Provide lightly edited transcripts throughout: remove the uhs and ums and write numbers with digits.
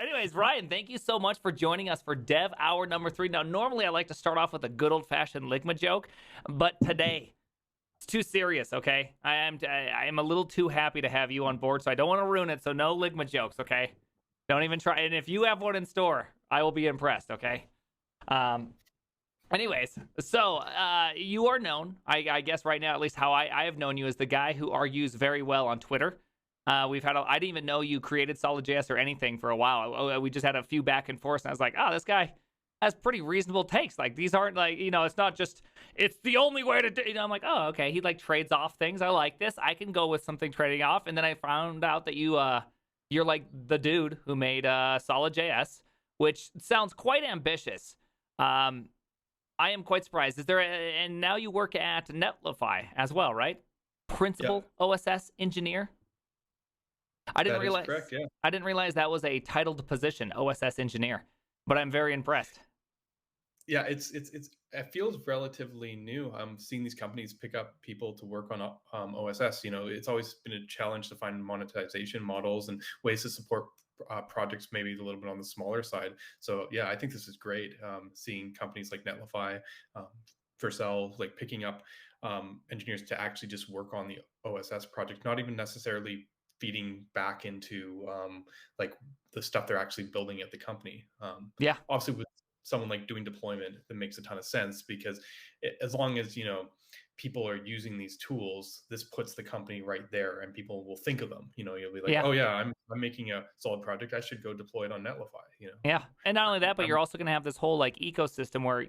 Anyways, Ryan, thank you so much for joining us for Dev Hour number 3. Now, normally I like to start off with a good old-fashioned Ligma joke, but today it's too serious, okay? I am a little too happy to have you on board, so I don't want to ruin it, so no Ligma jokes, okay? Don't even try. And if you have one in store, I will be impressed, okay? Um, Anyways, so you are known, I guess right now, at least how I have known you, as the guy who argues very well on Twitter. I didn't even know you created Solid.js or anything for a while. We just had a few back and forth, and I was like, oh, this guy has pretty reasonable takes. Like, these aren't like, it's not just, it's the only way to do, I'm like, oh, okay. He like trades off things. I like this. I can go with something trading off. And then I found out that you're like the dude who made Solid.js, which sounds quite ambitious. I am quite surprised. And now you work at Netlify as well, right? Principal OSS engineer. I didn't realize. Correct, yeah. I didn't realize that was a titled position, OSS engineer. But I'm very impressed. Yeah, it feels relatively new. I'm seeing these companies pick up people to work on OSS. It's always been a challenge to find monetization models and ways to support projects maybe a little bit on the smaller side. So yeah, I think this is great. Seeing companies like Netlify, Vercel, like picking up engineers to actually just work on the OSS project, not even necessarily feeding back into like the stuff they're actually building at the company. Yeah. Obviously, with someone like doing deployment, that makes a ton of sense, because as long as people are using these tools, this puts the company right there, and people will think of them. You'll be like, oh yeah, I'm making a solid project, I should go deploy it on Netlify. Yeah, and not only that, but you're also going to have this whole like ecosystem where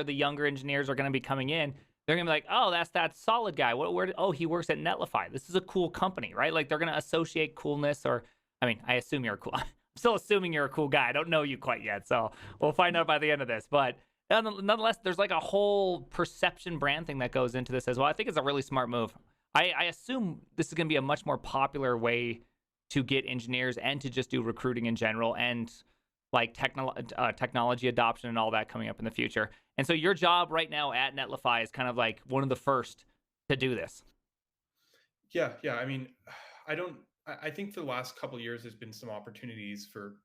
the younger engineers are going to be coming in. They're going to be like, oh, that's that Solid guy. Oh, he works at Netlify. This is a cool company, right? Like, they're going to associate coolness, or, I mean, I assume you're cool. I'm still assuming you're a cool guy. I don't know you quite yet, so we'll find out by the end of this. But nonetheless, there's like a whole perception brand thing that goes into this as well. I think it's a really smart move. I assume this is going to be a much more popular way to get engineers and to just do recruiting in general, and like technology adoption and all that coming up in the future. And so your job right now at Netlify is kind of like one of the first to do this. Yeah. I mean, I think for the last couple of years, there's been some opportunities for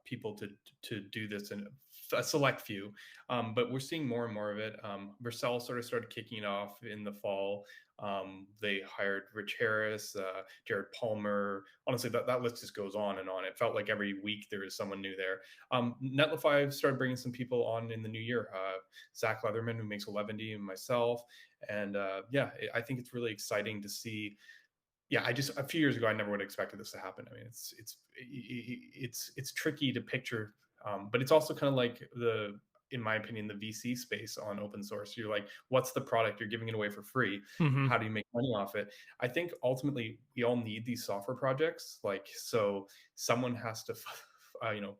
people to do this, in a select few, but we're seeing more and more of it. Vercel sort of started kicking it off in the fall. They hired Rich Harris, Jared Palmer. Honestly, that list just goes on and on. It felt like every week there was someone new there. Netlify started bringing some people on in the new year. Zach Leatherman, who makes 11D, and myself. And I think it's really exciting to see. Yeah, a few years ago, I never would have expected this to happen. I mean, it's tricky to picture, but it's also kind of like in my opinion, the VC space on open source. You're like, what's the product? You're giving it away for free. Mm-hmm. How do you make money off it? I think ultimately we all need these software projects. Like, so someone has to,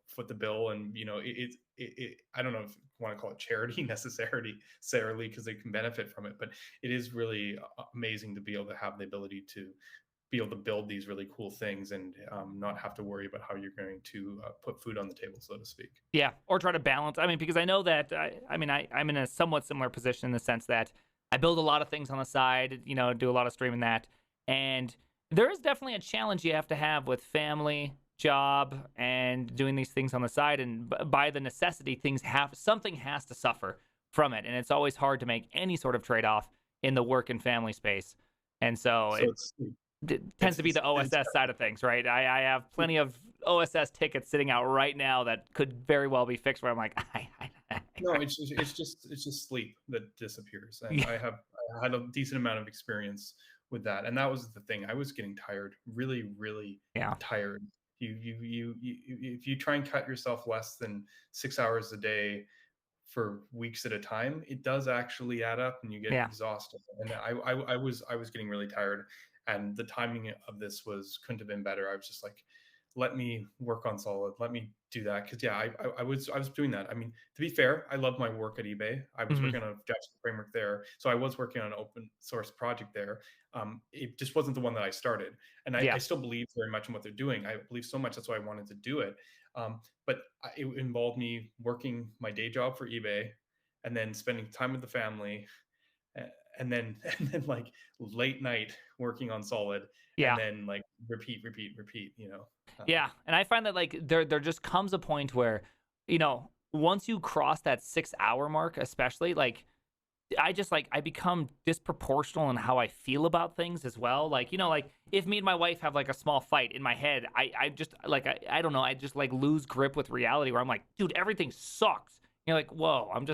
foot the bill, and I don't know if you want to call it charity necessarily, because they can benefit from it, but it is really amazing to be able to have the ability to be able to build these really cool things, and not have to worry about how you're going to put food on the table, so to speak. Yeah, or try to balance. I mean, because I know that, I'm in a somewhat similar position in the sense that I build a lot of things on the side, do a lot of streaming that. And there is definitely a challenge you have to have with family, job, and doing these things on the side. And by the necessity, something has to suffer from it. And it's always hard to make any sort of trade-off in the work and family space. And so it tends to be the OSS side of things, right? I have plenty of OSS tickets sitting out right now that could very well be fixed, where I'm like, no, it's just sleep that disappears. And I had a decent amount of experience with that, and that was the thing. I was getting tired, really, really tired. If you try and cut yourself less than 6 hours a day for weeks at a time, it does actually add up, and you get exhausted. And I was getting really tired. And the timing of this couldn't have been better. I was just like, let me work on Solid. Let me do that. Because I was doing that. I mean, to be fair, I love my work at eBay. I was working on a JavaScript framework there. So I was working on an open source project there. It just wasn't the one that I started. And I still believe very much in what they're doing. I believe so much. That's why I wanted to do it. But it involved me working my day job for eBay, and then spending time with the family, and then like late night working on Solid, and then like repeat, repeat, repeat. Yeah, and I find that like there just comes a point where, once you cross that 6 hour mark, especially like I just like I become disproportional in how I feel about things as well. Like, like if me and my wife have like a small fight in my head, I just like I don't know, I just like lose grip with reality where I'm like, dude, everything sucks. You're like, whoa, I'm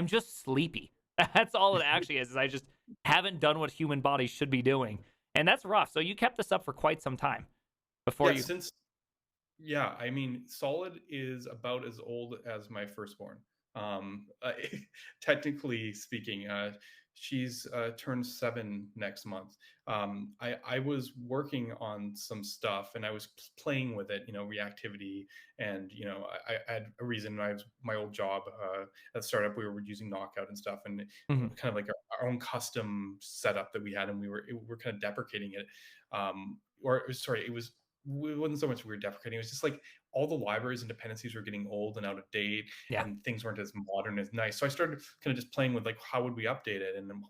just sleepy. That's all it actually is I just haven't done what human bodies should be doing. And that's rough. So you kept this up for quite some time before Yeah, you. since Yeah, I mean, Solid is about as old as my firstborn. Technically speaking, she's turned 7 next month. I was working on some stuff and I was playing with it, reactivity, and I had a reason. I was my old job at the startup. We were using Knockout and stuff, and Mhm. kind of like our own custom setup that we had, and we're kind of deprecating it. Or sorry, it wasn't so much we were deprecating. It was just like all the libraries and dependencies were getting old and out of date, Yeah. and things weren't as modern as nice. So I started kind of just playing with like how would we update it, and then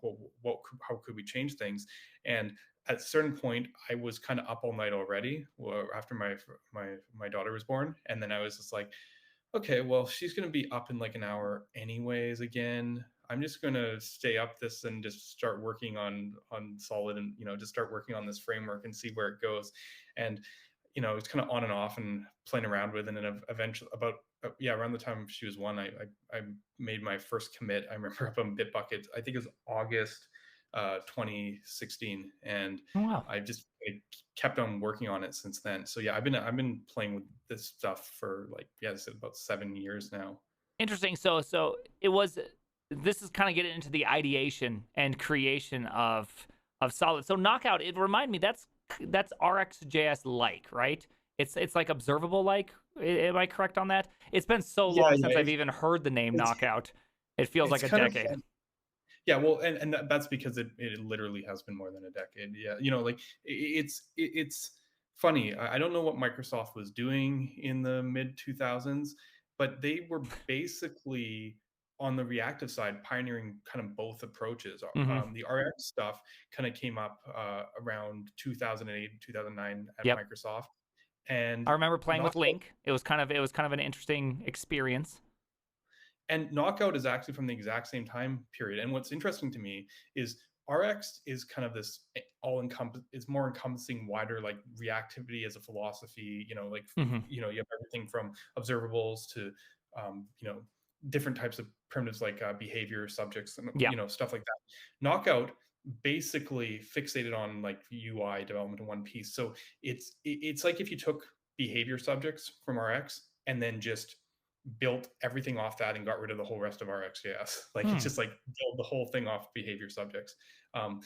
how could we change things. And at a certain point, I was kind of up all night already after my daughter was born, and then I was just like, okay, well, she's going to be up in like an hour anyways again. I'm just going to stay up this and just start working on Solid, and just start working on this framework and see where it goes. And it's kind of on and off and playing around with, and then eventually about yeah, around the time she was 1, I made my first commit. I remember up on Bitbucket. I think it was August 2016, and Oh, wow. I kept on working on it since then. So yeah, I've been playing with this stuff for like, yeah, I said about 7 years now. Interesting. So it was. This is kind of getting into the ideation and creation of Solid. So Knockout. It reminded me that's RxJS like, right? It's like observable like. Am I correct on that? It's been so Yeah, long yeah, since I've even heard the name it's Knockout. It feels like it's a kind of decade. fun. Yeah, well, and that's because it literally has been more than a decade. Yeah, like it's funny. I don't know what Microsoft was doing in the mid 2000s, but they were basically on the reactive side pioneering kind of both approaches. Hmm. The RX stuff kind of came up around 2008, 2009 at Yep. Microsoft, and I remember playing with Knockout Link. It was kind of an interesting experience. And Knockout is actually from the exact same time period. And what's interesting to me is RX is kind of this all encompass, it's more encompassing, wider, like reactivity as a philosophy, like, Hmm. you have everything from observables to, different types of primitives like behavior subjects and, Yeah. stuff like that. Knockout basically fixated on like UI development in one piece. So it's like if you took behavior subjects from RX and then just built everything off that and got rid of the whole rest of RxJS. Like it's Hmm. just like build the whole thing off behavior subjects. Um,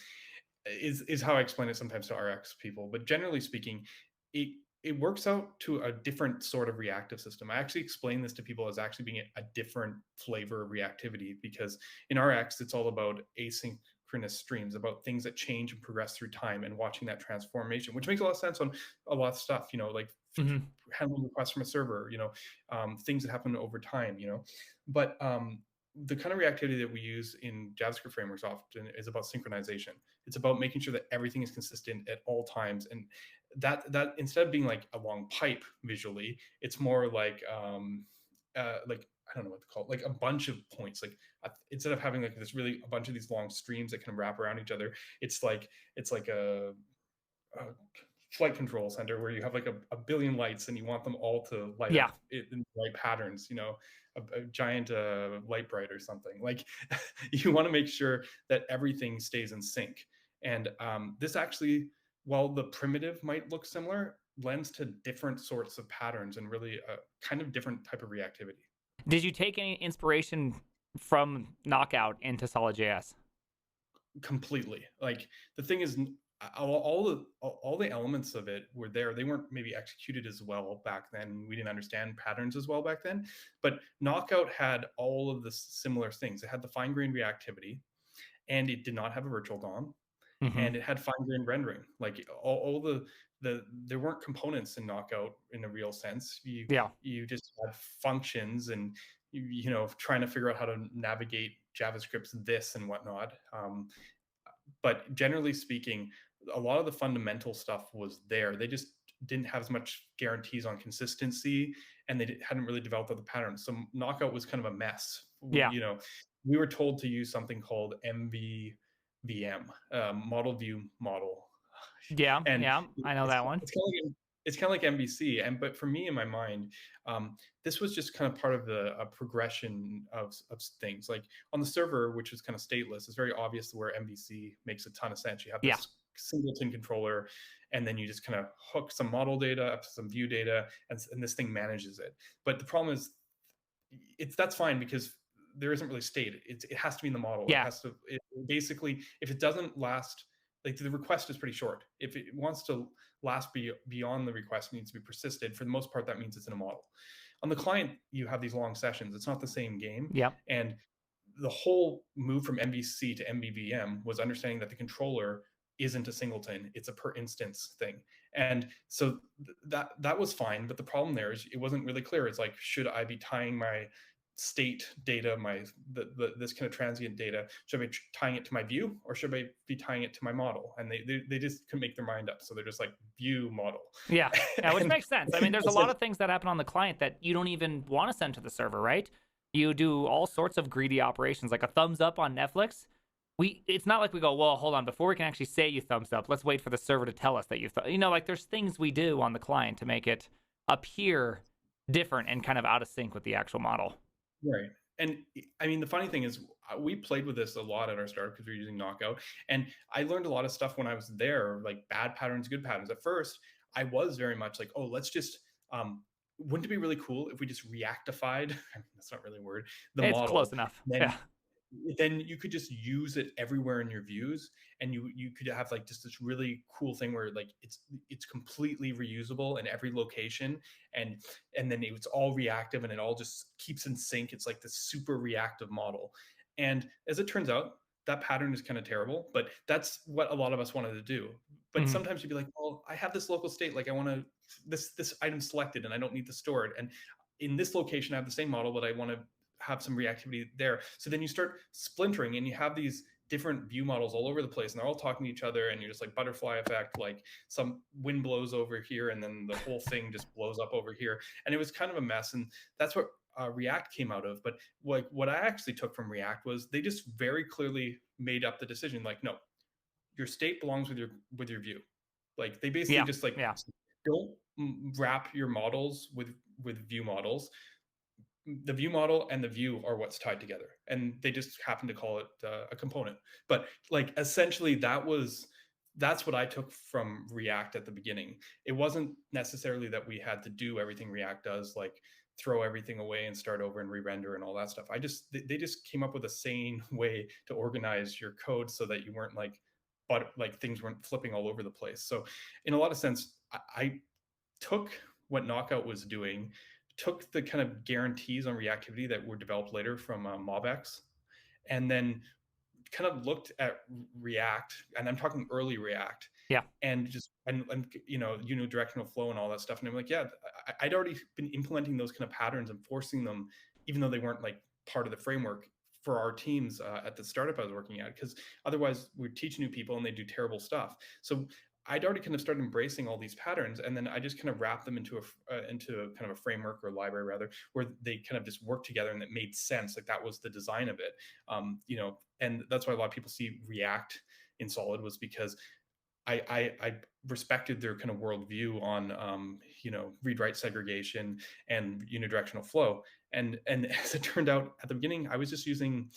is how I explain it sometimes to RX people. But generally speaking, it it works out to a different sort of reactive system. I actually explain this to people as actually being a different flavor of reactivity, because in RX it's all about asynchronous streams, about things that change and progress through time and watching that transformation, which makes a lot of sense on a lot of stuff, like Hmm. handling requests from a server, things that happen over time, but the kind of reactivity that we use in JavaScript frameworks often is about synchronization. It's about making sure that everything is consistent at all times, and that instead of being like a long pipe visually, it's more like I don't know what to call it, like a bunch of points. Like instead of having like this really a bunch of these long streams that kind of wrap around each other, it's like a flight control center where you have like a billion lights and you want them all to light Yeah. up in the right patterns, a giant light bright or something. Like you want to make sure that everything stays in sync. And this actually, while the primitive might look similar, lends to different sorts of patterns and really a kind of different type of reactivity. Did you take any inspiration from Knockout into Solid.js? Completely. Like the thing is, all the elements of it were there. They weren't maybe executed as well back then. We didn't understand patterns as well back then. But Knockout had all of the similar things. It had the fine-grained reactivity, and it did not have a virtual DOM, Hmm. and it had fine-grained rendering. Like all the there weren't components in Knockout in a real sense. You Yeah. you just had functions, and trying to figure out how to navigate JavaScript's this and whatnot. But generally speaking, a lot of the fundamental stuff was there. They just didn't have as much guarantees on consistency, and hadn't really developed other patterns. So Knockout was kind of a mess. Yeah. We were told to use something called MVVM, Model View Model, Yeah. and Yeah. I know it's that one. it's kind of like it's kind of like MVC. And but for me, in my mind, this was just kind of part of a progression of things. Like on the server, which is kind of stateless, it's very obvious where MVC makes a ton of sense. You have Yeah. this singleton controller, and then you just kind of hook some model data up to some view data, and this thing manages it. But the problem is, that's fine because there isn't really state. It has to be in the model. It Yeah. has to basically, if it doesn't last, like the request is pretty short. If it wants to last beyond the request, it needs to be persisted. For the most part, that means it's in a model. On the client, you have these long sessions. It's not the same game. Yep. And the whole move from MVC to MVVM was understanding that the controller isn't a singleton; it's a per instance thing. And so that was fine, but the problem there is it wasn't really clear. It's like, should I be tying my state data, this kind of transient data, should I be tying it to my view, or should I be tying it to my model? And they just couldn't make their mind up, so they're just like, view model. Yeah. Yeah, which And makes sense. I mean, there's a lot of things that happen on the client that you don't even want to send to the server, right? You do all sorts of greedy operations, like a thumbs up on Netflix. It's not like we go, well, hold on, before we can actually say you thumbs up, let's wait for the server to tell us that like there's things we do on the client to make it appear different and kind of out of sync with the actual model. Right. And I mean, the funny thing is, we played with this a lot at our startup because we were using Knockout. And I learned a lot of stuff when I was there, like bad patterns, good patterns. At first, I was very much like, oh, let's just, wouldn't it be really cool if we just reactified, that's not really a word, the It's model, close enough. then Yeah. then you could just use it everywhere in your views, and you could have like just this really cool thing where like it's completely reusable in every location, and then it's all reactive and it all just keeps in sync. It's like this super reactive model. And as it turns out, that pattern is kind of terrible, but that's what a lot of us wanted to do. But Mhm. sometimes you'd be like, well, I have this local state, like I want to this item selected and I don't need to store it, and in this location I have the same model, but I want to have some reactivity there. So then you start splintering and you have these different view models all over the place, and they're all talking to each other, and you're just like butterfly effect, like some wind blows over here and then the whole thing just blows up over here. And it was kind of a mess. And that's what React came out of. But like what I actually took from React was they just very clearly made up the decision, like, no, your state belongs with your view. Like they basically Yeah. just like, Yeah. don't wrap your models with view models. The view model and the view are what's tied together, and they just happen to call it a component. But like essentially that's what I took from React at the beginning. It wasn't necessarily that we had to do everything React does, like throw everything away and start over and re-render and all that stuff. They just came up with a sane way to organize your code so that you weren't like things weren't flipping all over the place. So in a lot of sense, I took what Knockout was doing, took the kind of guarantees on reactivity that were developed later from MobX, and then kind of looked at React, and I'm talking early React, Yeah. and just and unidirectional flow and all that stuff. And I'm like, yeah, I'd already been implementing those kind of patterns and forcing them, even though they weren't like part of the framework for our teams at the startup I was working at, because otherwise we'd teach new people and they do terrible stuff. So I'd already kind of started embracing all these patterns, and then I just kind of wrapped them into a kind of a framework or library rather, where they kind of just work together and it made sense. Like that was the design of it, and that's why a lot of people see React in Solid, was because I respected their kind of worldview on read write segregation and unidirectional flow. And as it turned out at the beginning, I was just using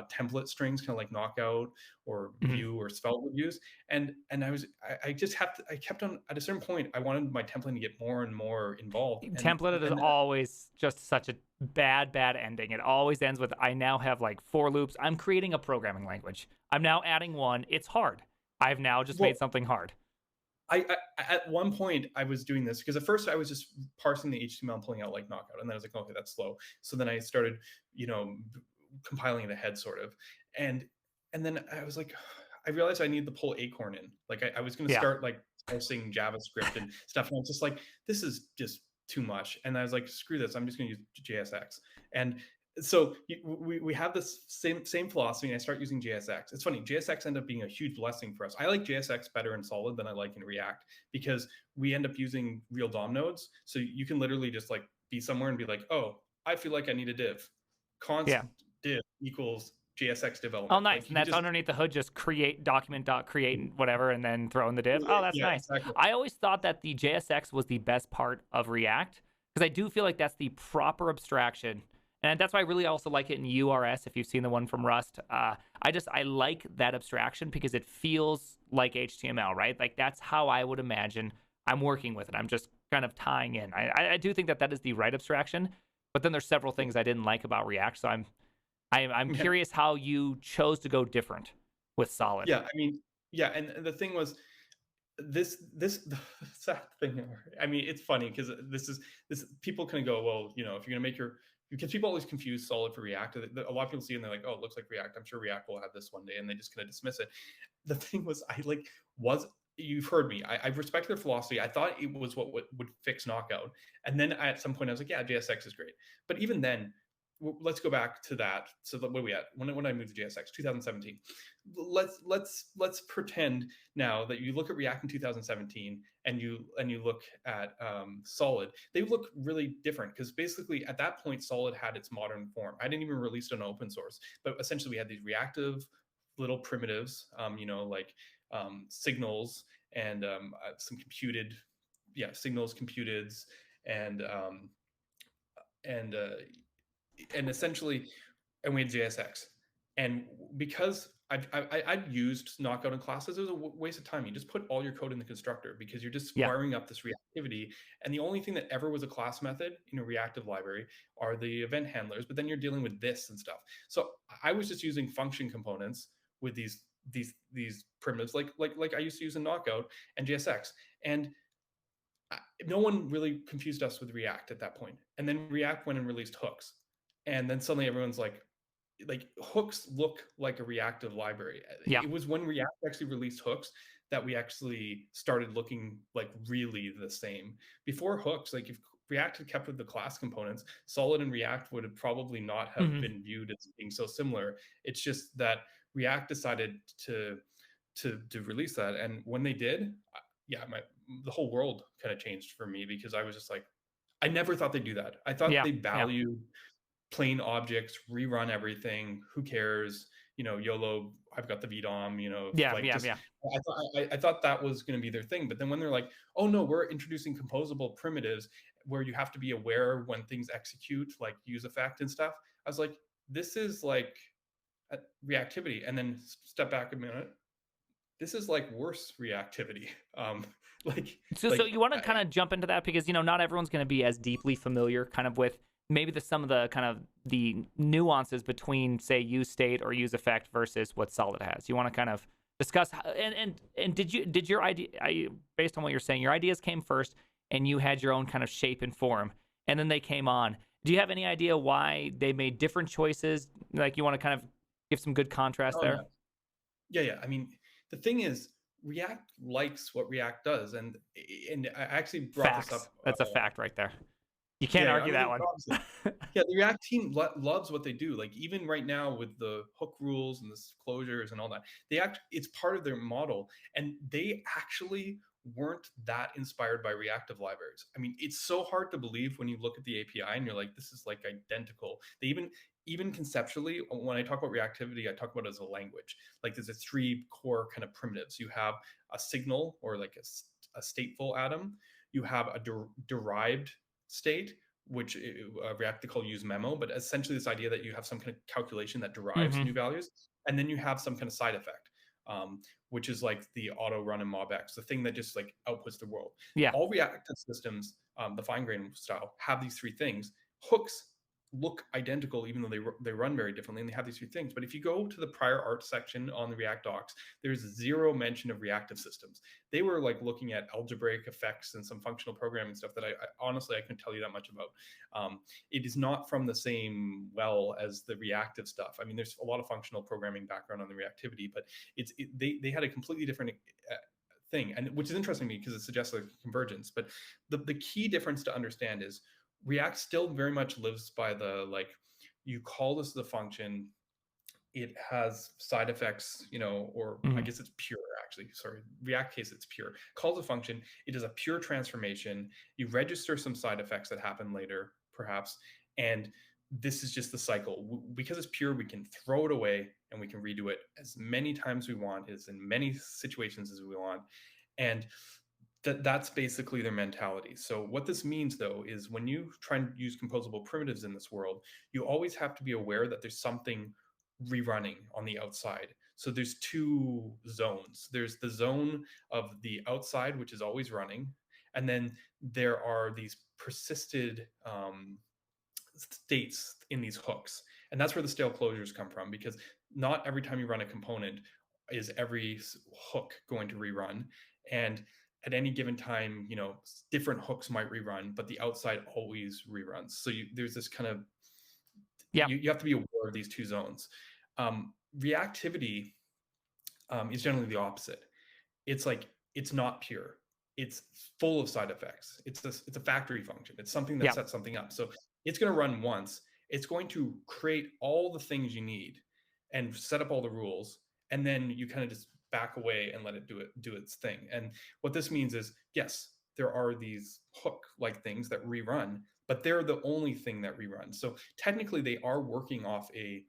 template strings, kind of like Knockout or Mhm. Vue or Svelte would use. And I kept on, at a certain point, I wanted my templating to get more and more involved. Templated is And always just such a bad ending. It always ends with, I now have like 4 loops. I'm creating a programming language. I'm now adding one. It's hard. I've now just well, made something hard. I at one point I was doing this because at first I was just parsing the HTML and pulling out like Knockout, and then I was like, okay, that's slow. So then I started, compiling it ahead, sort of, and then I was like, I realized I need to pull Acorn in. Like I was going to Yeah. start like parsing JavaScript and stuff, and I was just like, this is just too much. And I was like, screw this, I'm just going to use JSX. And so we have this same philosophy, and I start using JSX. It's funny, JSX ended up being a huge blessing for us. I like JSX better in Solid than I like in React, because we end up using real DOM nodes. So you can literally just like be somewhere and be like, oh, I feel like I need a div. Const Yeah. div equals JSX Oh, development. nice. Like And you can that's just underneath the hood, just create document dot create and whatever, and then throw in the div. Oh, that's yeah, nice. exactly. I always thought that the JSX was the best part of React because I do feel like that's the proper abstraction. And that's why I really also like it in URS. If you've seen the one from Rust, I like that abstraction because it feels like HTML, right? Like that's how I would imagine I'm working with it. I'm just kind of tying in. I do think that that is the right abstraction, but then there's several things I didn't like about React. So I'm Yeah, curious how you chose to go different with Solid. yeah. I mean, yeah, and the thing was, this the sad thing. I mean, it's funny because this people kind of go, well, you know, if you're gonna make your, because people always confuse Solid for React. A lot of people see it and they're like, oh, it looks like React. I'm sure React will have this one day, and they just kind of dismiss it. The thing was, I like was you've heard me. I respect their philosophy. I thought it was what would fix Knockout, and then at some point I was like, yeah, JSX is great. But even then, let's go back to that. So what are we at? When I moved to JSX, 2017. Let's pretend now that you look at React in 2017 and you look at Solid. They look really different because basically at that point Solid had its modern form. I didn't even release it on open source, but essentially we had these reactive little primitives, like signals and some computed, yeah, signals, computeds, and um, and uh, and essentially, and we had JSX. And because I've used Knockout in classes, it was a waste of time. You just put all your code in the constructor because you're just Yeah. firing up this reactivity. And the only thing that ever was a class method in a reactive library are the event handlers. But then you're dealing with this and stuff. So I was just using function components with these primitives, like I used to use in Knockout and JSX. And no one really confused us with React at that point. And then React went and released hooks. And then suddenly everyone's like hooks look like a reactive library. Yeah. It was when React actually released hooks that we actually started looking like really the same. Before hooks, like if React had kept with the class components, Solid and React would have probably not have Hmm. been viewed as being so similar. It's just that React decided to release that, and when they did, yeah, the whole world kind of changed for me because I was just like, I never thought they'd do that. I thought Yeah. they Yeah. valued plain objects, rerun everything. Who cares? You know, YOLO. I've got the VDOM. You know, Yeah. like Yeah. just Yeah. I thought that was going to be their thing. But then when they're like, oh no, we're introducing composable primitives where you have to be aware when things execute, like use effect and stuff. I was like, this is like reactivity. And then step back a minute. This is like worse reactivity. Like So like you want to kind of jump into that because not everyone's going to be as deeply familiar kind of with maybe some of the kind of the nuances between say use state or use effect versus what Solid has. You want to kind of discuss and did your idea based on what you're saying, your ideas came first and you had your own kind of shape and form and then they came on. Do you have any idea why they made different choices? Like you want to kind of give some good contrast oh yeah, there? yeah. I mean, the thing is, React likes what React does, and I actually brought this Facts. up. That's a fact right there. You can't Yeah, I argue mean, that one. obviously, yeah, the React team loves what they do. Like even right now with the hook rules and the closures and all that, it's part of their model, and they actually weren't that inspired by reactive libraries. I mean, it's so hard to believe when you look at the API and you're like, this is like identical. They even conceptually, when I talk about reactivity, I talk about it as a language. Like there's a three core kind of primitives. You have a signal or like a stateful atom. You have a derived state, which React they call use memo, but essentially this idea that you have some kind of calculation that derives Hmm. new values, and then you have some kind of side effect, which is like the auto run in MobX, the thing that just like outputs the world. Yeah. All reactive systems, the fine grained style, have these three things. Hooks look identical even though they run very differently and they have these three things. But if you go to the prior art section on the React docs, there's zero mention of reactive systems. They were like looking at algebraic effects and some functional programming stuff that I honestly I couldn't tell you that much about. It is not from the same well as the reactive stuff. I mean, there's a lot of functional programming background on the reactivity, but they had a completely different thing, and which is interesting to me because it suggests like convergence. But the key difference to understand is React still very much lives by the like you call this the function, it has side effects, or I Mhm. guess it's pure actually. Sorry, React case, it's pure. Calls a function, it is a pure transformation. You register some side effects that happen later, perhaps, and this is just the cycle. Because it's pure, we can throw it away and we can redo it as many times we want, as in many situations as we want. And that's basically their mentality. So what this means though is when you try and use composable primitives in this world, you always have to be aware that there's something rerunning on the outside. So there's two zones. There's the zone of the outside, which is always running, and then there are these persisted states in these hooks. And that's where the stale closures come from, because not every time you run a component is every hook going to rerun. And at any given time, different hooks might rerun, but the outside always reruns. So there's this kind of, Yep. you have to be aware of these two zones. Reactivity is generally the opposite. It's like, it's not pure. It's full of side effects. It's a factory function. It's something that Yep. sets something up. So it's going to run once. It's going to create all the things you need and set up all the rules, and then you kind of just back away and let it do its thing. And what this means is, yes, there are these hook-like things that rerun, but they're the only thing that reruns. So technically, they are working off a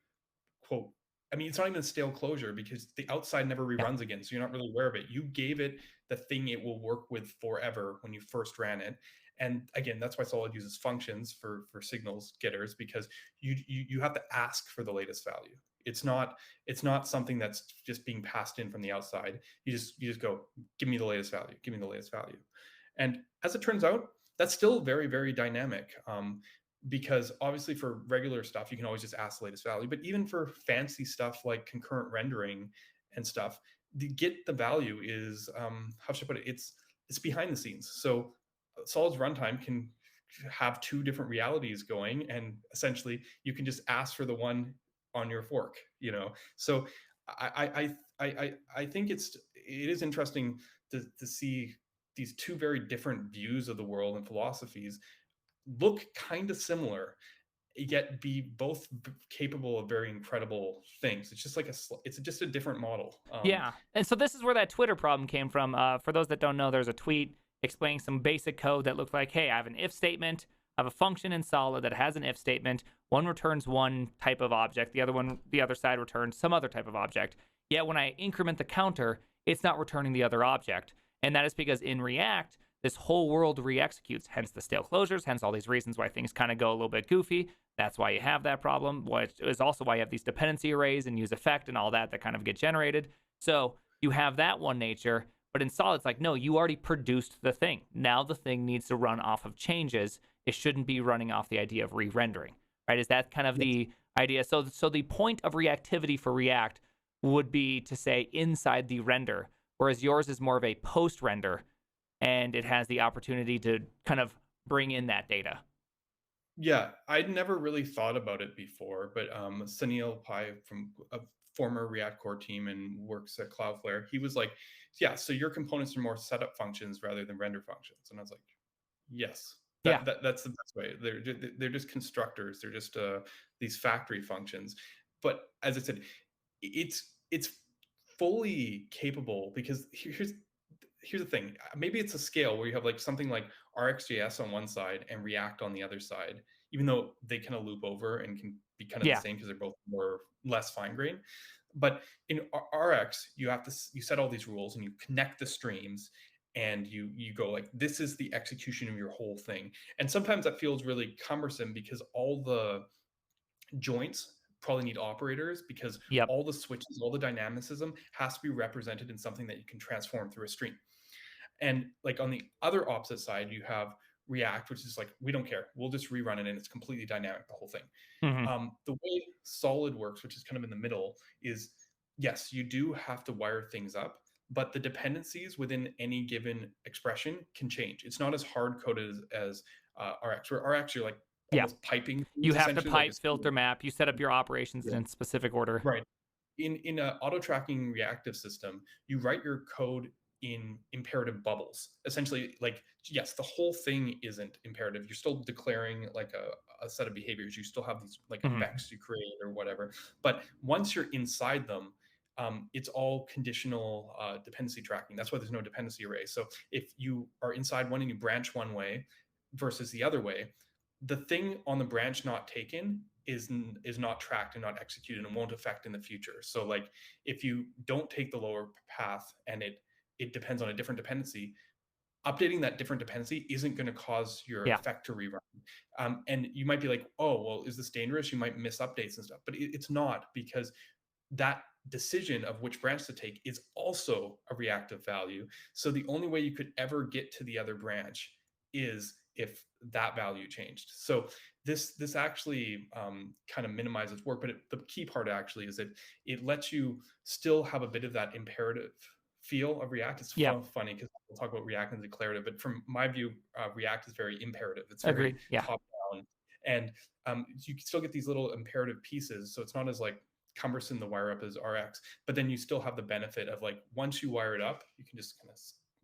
quote, I mean, it's not even a stale closure because the outside never Yep. reruns again. So you're not really aware of it. You gave it the thing it will work with forever when you first ran it. And again, that's why Solid uses functions for signals getters, because you have to ask for the latest value. It's not something that's just being passed in from the outside. You just go, give me the latest value, give me the latest value. And as it turns out, that's still very, very dynamic. Because obviously for regular stuff, you can always just ask the latest value. But even for fancy stuff like concurrent rendering and stuff, the get the value is, how should I put it? It's behind the scenes. So Solid's runtime can have two different realities going, and essentially you can just ask for the one on your fork. So I think it is interesting to see these two very different views of the world and philosophies look kind of similar, yet be both capable of very incredible things. It's just like it's just a different model. Yeah. And so this is where that Twitter problem came from. For those that don't know, there's a tweet explaining some basic code that looked like, hey, I have an if statement. I have a function in Solid that has an if statement. One returns one type of object. The other side returns some other type of object. Yet when I increment the counter, it's not returning the other object. And that is because in React, this whole world re-executes, hence the stale closures, hence all these reasons why things kind of go a little bit goofy. That's why you have that problem, which is also why you have these dependency arrays and use effect and all that kind of get generated. So you have that one nature, but in Solid, it's like, no, you already produced the thing. Now the thing needs to run off of changes. It shouldn't be running off the idea of re-rendering, right? Is that kind of the idea? So the point of reactivity for React would be to say inside the render, whereas yours is more of a post-render, and it has the opportunity to kind of bring in that data. Yeah, I'd never really thought about it before, but Sunil Pai from a former React core team and works at Cloudflare, he was like, yeah, so your components are more setup functions rather than render functions. And I was like, yes, Yeah. that's the best way. They're just constructors. They're just these factory functions. But as I said, it's fully capable, because here's the thing. Maybe it's a scale where you have like something like reactjs on one side and React on the other side, even though they kind of loop over and can be kind of the Yeah. same because they're both less fine grained. But in Rx, you set all these rules and you connect the streams, and you go like, this is the execution of your whole thing. And sometimes that feels really cumbersome because all the joints probably need operators, because Yep. all the switches, all the dynamicism has to be represented in something that you can transform through a stream. And like on the other opposite side, you have React, which is like, we don't care. We'll just rerun it and it's completely dynamic, the whole thing. Mm-hmm. The way Solid works, which is kind of in the middle, is yes, you do have to wire things up, but the dependencies within any given expression can change. It's not as hard coded as Rx, where Rx, you're like Yeah. almost piping You things, have to essentially. Like pipe, filter map. You set up your operations yeah. in specific order. Right. In an auto tracking reactive system, you write your code in imperative bubbles. Essentially, like, yes, the whole thing isn't imperative. You're still declaring like a set of behaviors. You still have these like effects you create or whatever. But once you're inside them, it's all conditional dependency tracking. That's why there's no dependency array. So if you are inside one and you branch one way versus the other way, the thing on the branch not taken is not tracked and not executed and won't affect in the future. So like if you don't take the lower path and it depends on a different dependency, updating that different dependency isn't going to cause your effect to rerun. And you might be like, oh, well, is this dangerous? You might miss updates and stuff, but it's not, because that decision of which branch to take is also a reactive value. So the only way you could ever get to the other branch is if that value changed. So this actually kind of minimizes work, but the key part actually is that it lets you still have a bit of that imperative feel of React. It's funny because we'll talk about React and declarative, but from my view, React is very imperative. It's very top down, and you can still get these little imperative pieces. So it's not as like cumbersome the wire up as RX, but then you still have the benefit of like once you wire it up, you can just kind of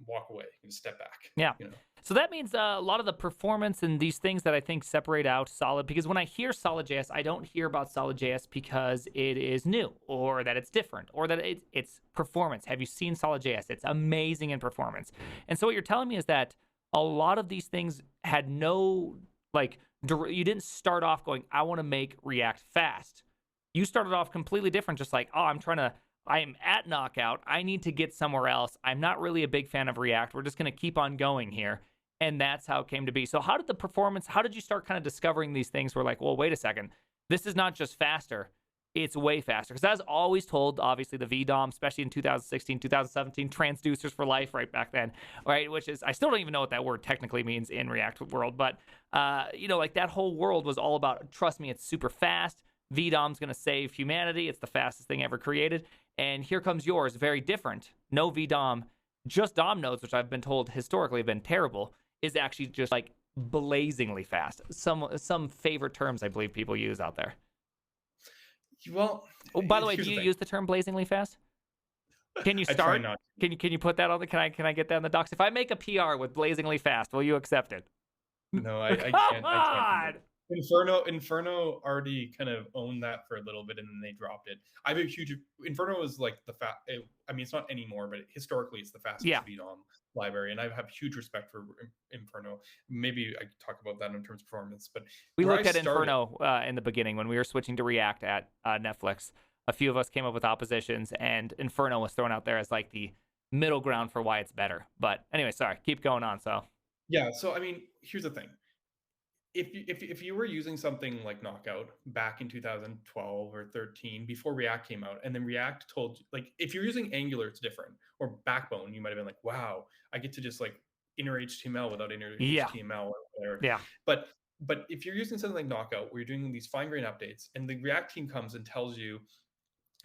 walk away, you can step back. Yeah. You know? So that means a lot of the performance and these things that I think separate out Solid, because when I hear Solid.js, I don't hear about Solid.js because it is new or that it's different or that it's performance. Have you seen Solid.js? It's amazing in performance. And so what you're telling me is that a lot of these things had no, like, you didn't start off going, I want to make React fast. You started off completely different, just like, oh, I'm at Knockout. I need to get somewhere else. I'm not really a big fan of React. We're just going to keep on going here. And that's how it came to be. So how did you start kind of discovering these things where like, well, wait a second, this is not just faster, it's way faster. Because I was always told, obviously, the VDOM, especially in 2016, 2017, transducers for life right back then, right? Which is, I still don't even know what that word technically means in React world. But, like that whole world was all about, trust me, it's super fast. VDOM's going to save humanity. It's the fastest thing ever created. And here comes yours, very different. No VDOM, just DOM nodes, which I've been told historically have been terrible, is actually just like blazingly fast. Some favorite terms I believe people use out there. Well, oh, by the way, do you use the term blazingly fast? Can you start? I try not. Can you put that on the? Can I get that in the docs? If I make a PR with blazingly fast, will you accept it? No, I can't. I can't. Inferno already kind of owned that for a little bit, and then they dropped it. I have a huge Inferno is like it's not anymore, but historically it's the fastest VDOM library, and I have huge respect for Inferno. Maybe I could talk about that in terms of performance, but we looked at Inferno in the beginning when we were switching to React at Netflix. A few of us came up with oppositions, and Inferno was thrown out there as like the middle ground for why it's better. But anyway, sorry, keep going on. So so I mean, here's the thing. If you were using something like Knockout back in 2012 or 13 before React came out, and then React told you, like, if you're using Angular, it's different, or Backbone, you might have been like, wow, I get to just like inner HTML without inner HTML or whatever. Yeah. But if you're using something like Knockout where you're doing these fine-grained updates, and the React team comes and tells you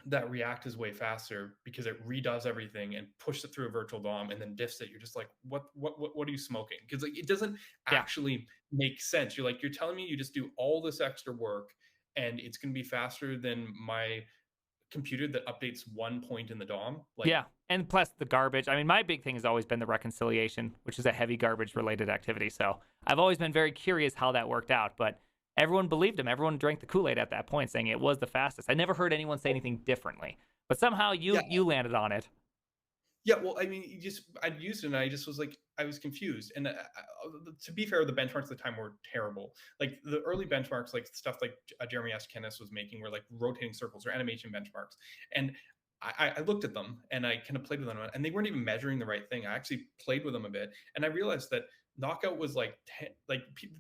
that React is way faster because it redoes everything and pushes it through a virtual DOM and then diffs it, you're just like, what are you smoking? Because like it doesn't actually make sense. You're telling me you just do all this extra work and it's going to be faster than my computer that updates 1 point in the DOM. And plus the garbage. I mean, my big thing has always been the reconciliation, which is a heavy garbage related activity. So I've always been very curious how that worked out, but everyone believed him. Everyone drank the Kool-Aid at that point, saying it was the fastest. I never heard anyone say anything differently. But somehow you landed on it. Yeah, well, I mean, I used it and I just was like, I was confused. And to be fair, the benchmarks at the time were terrible. Like the early benchmarks, like stuff like Jeremy S. Kennis was making were like rotating circles or animation benchmarks. And I looked at them and I kind of played with them and they weren't even measuring the right thing. I actually played with them a bit and I realized that Knockout was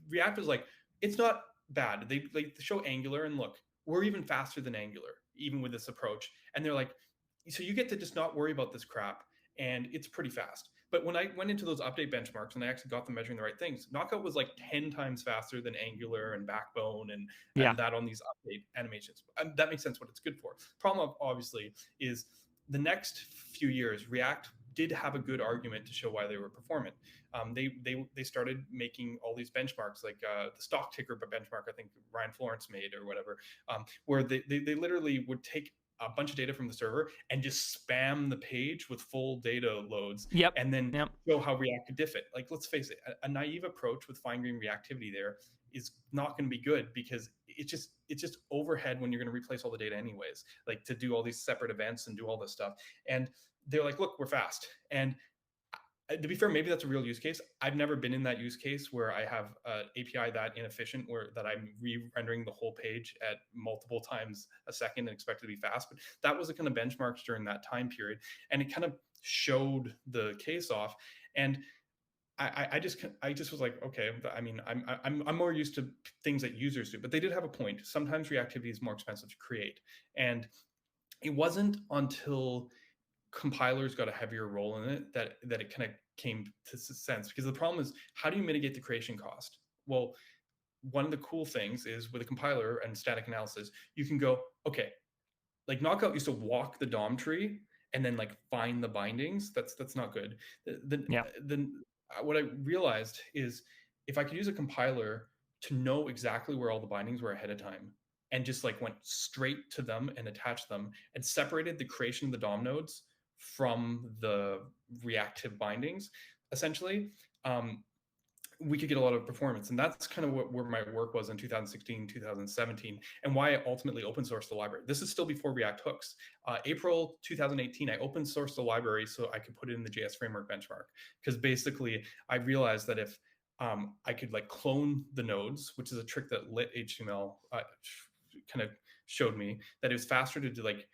React was like, it's not bad. They show Angular and look, we're even faster than Angular, even with this approach. And they're like, so you get to just not worry about this crap. And it's pretty fast. But when I went into those update benchmarks and I actually got them measuring the right things, Knockout was like 10 times faster than Angular and Backbone and that on these update animations. That makes sense what it's good for. Problem, obviously, is the next few years, React did have a good argument to show why they were performant. They started making all these benchmarks, like the stock ticker benchmark, I think Ryan Florence made or whatever, where they literally would take a bunch of data from the server and just spam the page with full data loads, Yep. and then Yep. show how React could diff it. Like, let's face it, a naive approach with fine-grained reactivity there is not going to be good, because it's just overhead when you're going to replace all the data anyways, like to do all these separate events and do all this stuff. And they're like, look, we're fast. And to be fair, maybe that's a real use case. I've never been in that use case where I have an API that inefficient, where that I'm re-rendering the whole page at multiple times a second and expect it to be fast. But that was the kind of benchmarks during that time period, and it kind of showed the case off. And I just was like, okay. I mean, I'm more used to things that users do, but they did have a point. Sometimes reactivity is more expensive to create, and it wasn't until compilers got a heavier role in it that it kind of came to sense. Because the problem is, how do you mitigate the creation cost? Well, one of the cool things is with a compiler and static analysis, you can go, okay, like Knockout used to walk the DOM tree and then like find the bindings. That's not good. Then what I realized is, if I could use a compiler to know exactly where all the bindings were ahead of time, and just like went straight to them and attached them and separated the creation of the DOM nodes from the reactive bindings, essentially, we could get a lot of performance. And that's kind of where my work was in 2016, 2017, and why I ultimately open sourced the library. This is still before React hooks. April 2018, I open sourced the library so I could put it in the JS framework benchmark. Because basically, I realized that if I could like clone the nodes, which is a trick that lit HTML kind of showed me, that it was faster to do, like,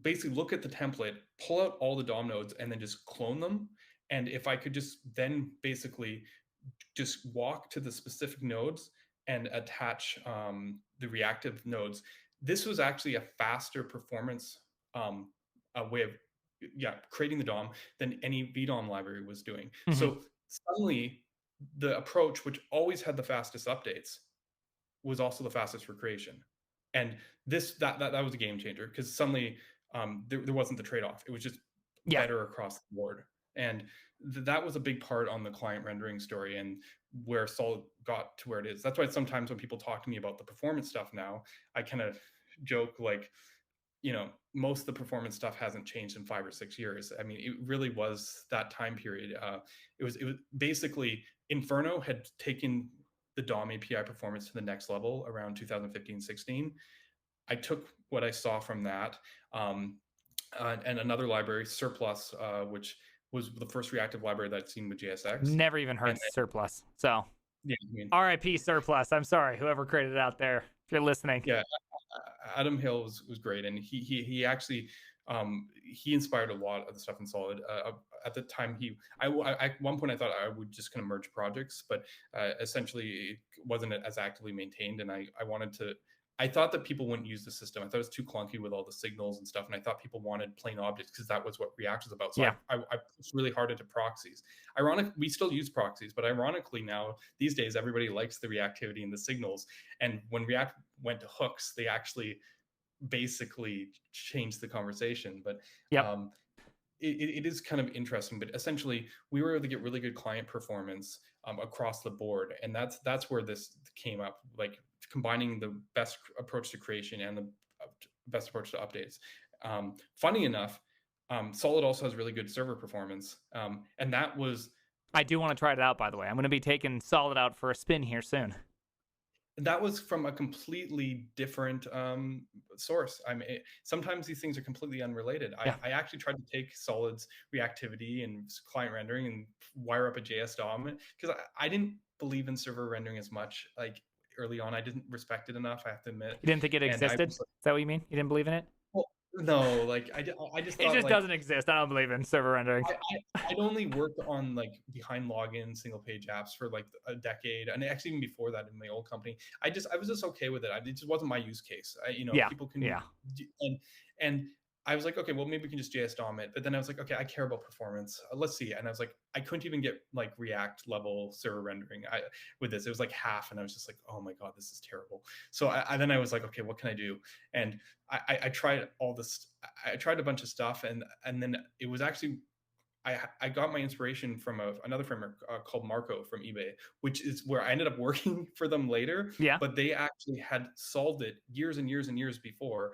basically look at the template, pull out all the DOM nodes, and then just clone them. And if I could just then basically just walk to the specific nodes and attach the reactive nodes, this was actually a faster performance a way of creating the DOM than any VDOM library was doing. Mm-hmm. So suddenly, the approach, which always had the fastest updates, was also the fastest for creation. And that was a game changer, because suddenly there wasn't the trade-off. It was just better across the board. And that was a big part on the client rendering story, and where Solid got to where it is. That's why sometimes when people talk to me about the performance stuff now, I kind of joke, like, most of the performance stuff hasn't changed in 5 or 6 years. I mean, it really was that time period. It was basically, Inferno had taken the DOM API performance to the next level around 2015-16. I took what I saw from that, and another library, Surplus, which was the first reactive library that I'd seen with JSX. Never even heard Surplus. So, yeah, I mean, RIP Surplus. I'm sorry, whoever created it out there, if you're listening. Yeah, Adam Hill was great, and he actually he inspired a lot of the stuff in Solid. At the time, at one point I thought I would just kind of merge projects, but essentially it wasn't as actively maintained, and I thought that people wouldn't use the system. I thought it was too clunky with all the signals and stuff, and I thought people wanted plain objects, because that was what React was about. So I pushed really hard into proxies. We still use proxies, but ironically now, these days, everybody likes the reactivity and the signals. And when React went to hooks, they actually basically changed the conversation. But it is kind of interesting. But essentially, we were able to get really good client performance across the board, and that's where this came up, like combining the best approach to creation and the best approach to updates. Funny enough, Solid also has really good server performance, and that was. I do want to try it out, by the way. I'm going to be taking Solid out for a spin here soon. That was from a completely different source. I mean, sometimes these things are completely unrelated. I actually tried to take Solid's reactivity and client rendering and wire up a JS DOM, because I didn't believe in server rendering as much. Like, early on, I didn't respect it enough, I have to admit. You didn't think it existed? Is that what you mean? You didn't believe in it? Well, no, like I just thought, it just doesn't exist. I don't believe in server rendering. I'd only worked on like behind login single page apps for like a decade, and actually even before that in my old company. I was just okay with it. It just wasn't my use case. People can and I was like, okay, well, maybe we can just JS DOM it. But then I was like, okay, I care about performance. Let's see. And I was like, I couldn't even get like React level server rendering with this. It was like half, and I was just like, oh my god, this is terrible. So then I was like, okay, what can I do? And I tried all this. I tried a bunch of stuff, and then it was actually, I got my inspiration from another framework called Marco from eBay, which is where I ended up working for them later. Yeah. But they actually had solved it years and years and years before,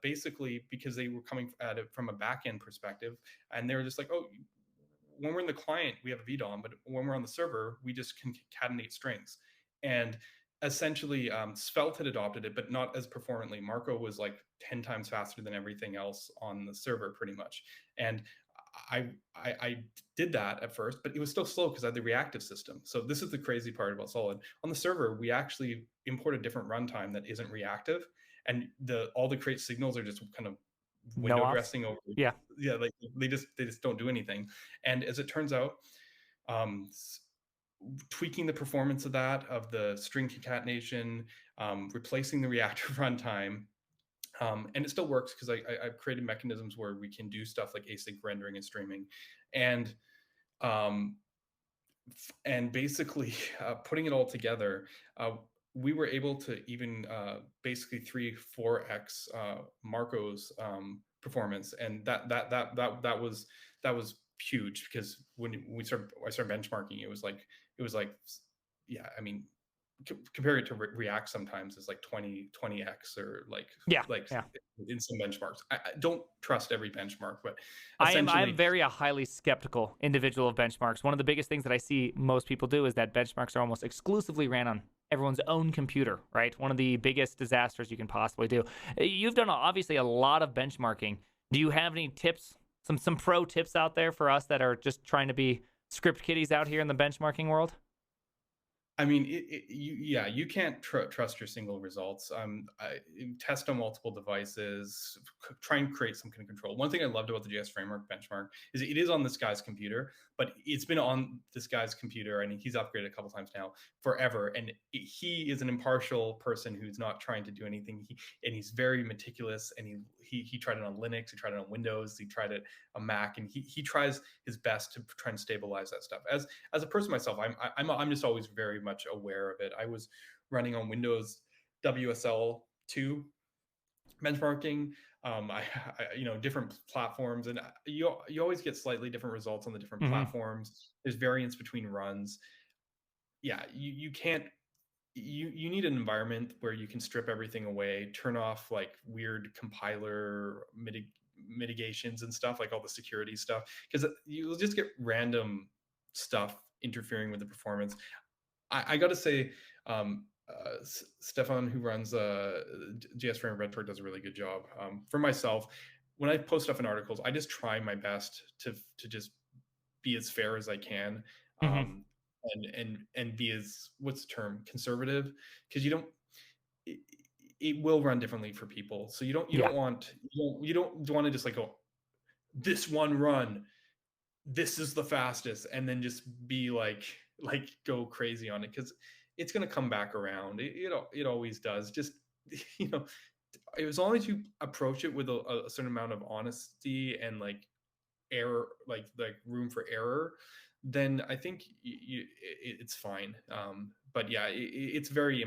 basically because they were coming at it from a back end perspective, and they were just like, oh, when we're in the client, we have a VDOM, but when we're on the server, we just concatenate strings. And essentially, Svelte had adopted it, but not as performantly. Marco was like 10 times faster than everything else on the server, pretty much. And I did that at first, but it was still slow because I had the reactive system. So this is the crazy part about Solid. On the server, we actually import a different runtime that isn't reactive, and all the create signals are just kind of No window ops. dressing over. Yeah. Yeah, like they just don't do anything. And as it turns out, um, tweaking the performance of the string concatenation, replacing the reactive runtime, and it still works because I've created mechanisms where we can do stuff like async rendering and streaming, and um, basically putting it all together, we were able to even basically 3-4x Marco's performance, and that was huge because when I started benchmarking, it was like yeah, I mean, compare it to React sometimes is like 20x or Yeah. like Yeah. in some benchmarks. I don't trust every benchmark, but I am essentially, very a highly skeptical individual of benchmarks. One of the biggest things that I see most people do is that benchmarks are almost exclusively ran on everyone's own computer, right? One of the biggest disasters you can possibly do. You've done obviously a lot of benchmarking. Do you have any tips, some pro tips out there for us that are just trying to be script kiddies out here in the benchmarking world? I mean, yeah, you can't trust your single results. Test on multiple devices, try and create some kind of control. One thing I loved about the JS Framework benchmark is it is on this guy's computer, but it's been on this guy's computer, and he's upgraded a couple times now forever. And he is an impartial person who's not trying to do anything. And he's very meticulous. And he tried it on Linux, he tried it on Windows, he tried it on Mac, and he tries his best to try and stabilize that stuff. As a person myself, I'm just always very much aware of it. I was running on Windows WSL2 benchmarking. Different platforms, and you always get slightly different results on the different Mm-hmm. platforms. There's variance between runs. Yeah, you can't. You need an environment where you can strip everything away, turn off like weird compiler mitigations and stuff, like all the security stuff, because you'll just get random stuff interfering with the performance. I got to say, Stefan, who runs JS Framework Redport, does a really good job. For myself, when I post stuff in articles, I just try my best to just be as fair as I can, Mm-hmm. and be as, what's the term, conservative, because it, it will run differently for people. So you Yeah. don't want to just like go, this one run, this is the fastest, and then just be like go crazy on it, because it's going to come back around. It always does. Just you know as long as you approach it with a certain amount of honesty and like error, like room for error, then I think it's fine. But yeah, it's very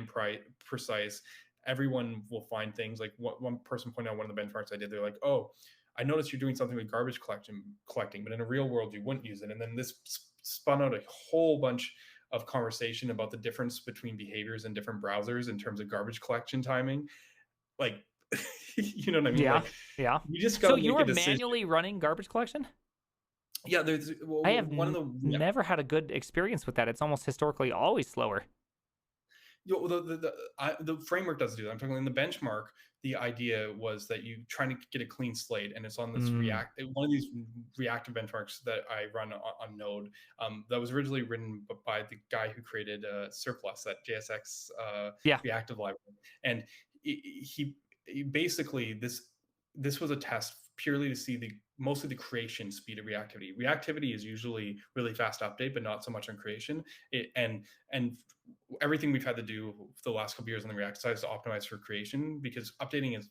precise. Everyone will find things, like one person pointed out one of the benchmarks I did. They're like, oh, I noticed you're doing something with garbage collecting, but in a real world you wouldn't use it. And then this spun out a whole bunch of conversation about the difference between behaviors in different browsers in terms of garbage collection timing. Like, you know what I mean? Yeah. Like, Yeah. you just got So to you make a were decision. manually running garbage collection? Yeah, there's I have one of the yeah. never had a good experience with that. It's almost historically always slower. The framework doesn't do that. I'm talking in the benchmark. The idea was that you trying to get a clean slate, and it's on this Mm. one of these reactive benchmarks that I run on Node. That was originally written by the guy who created Surplus, that JSX Yeah. reactive library, and he basically this was a test purely to see mostly the creation speed of reactivity. Reactivity is usually really fast update, but not so much on creation. And everything we've had to do for the last couple of years on the React side is to optimize for creation, because updating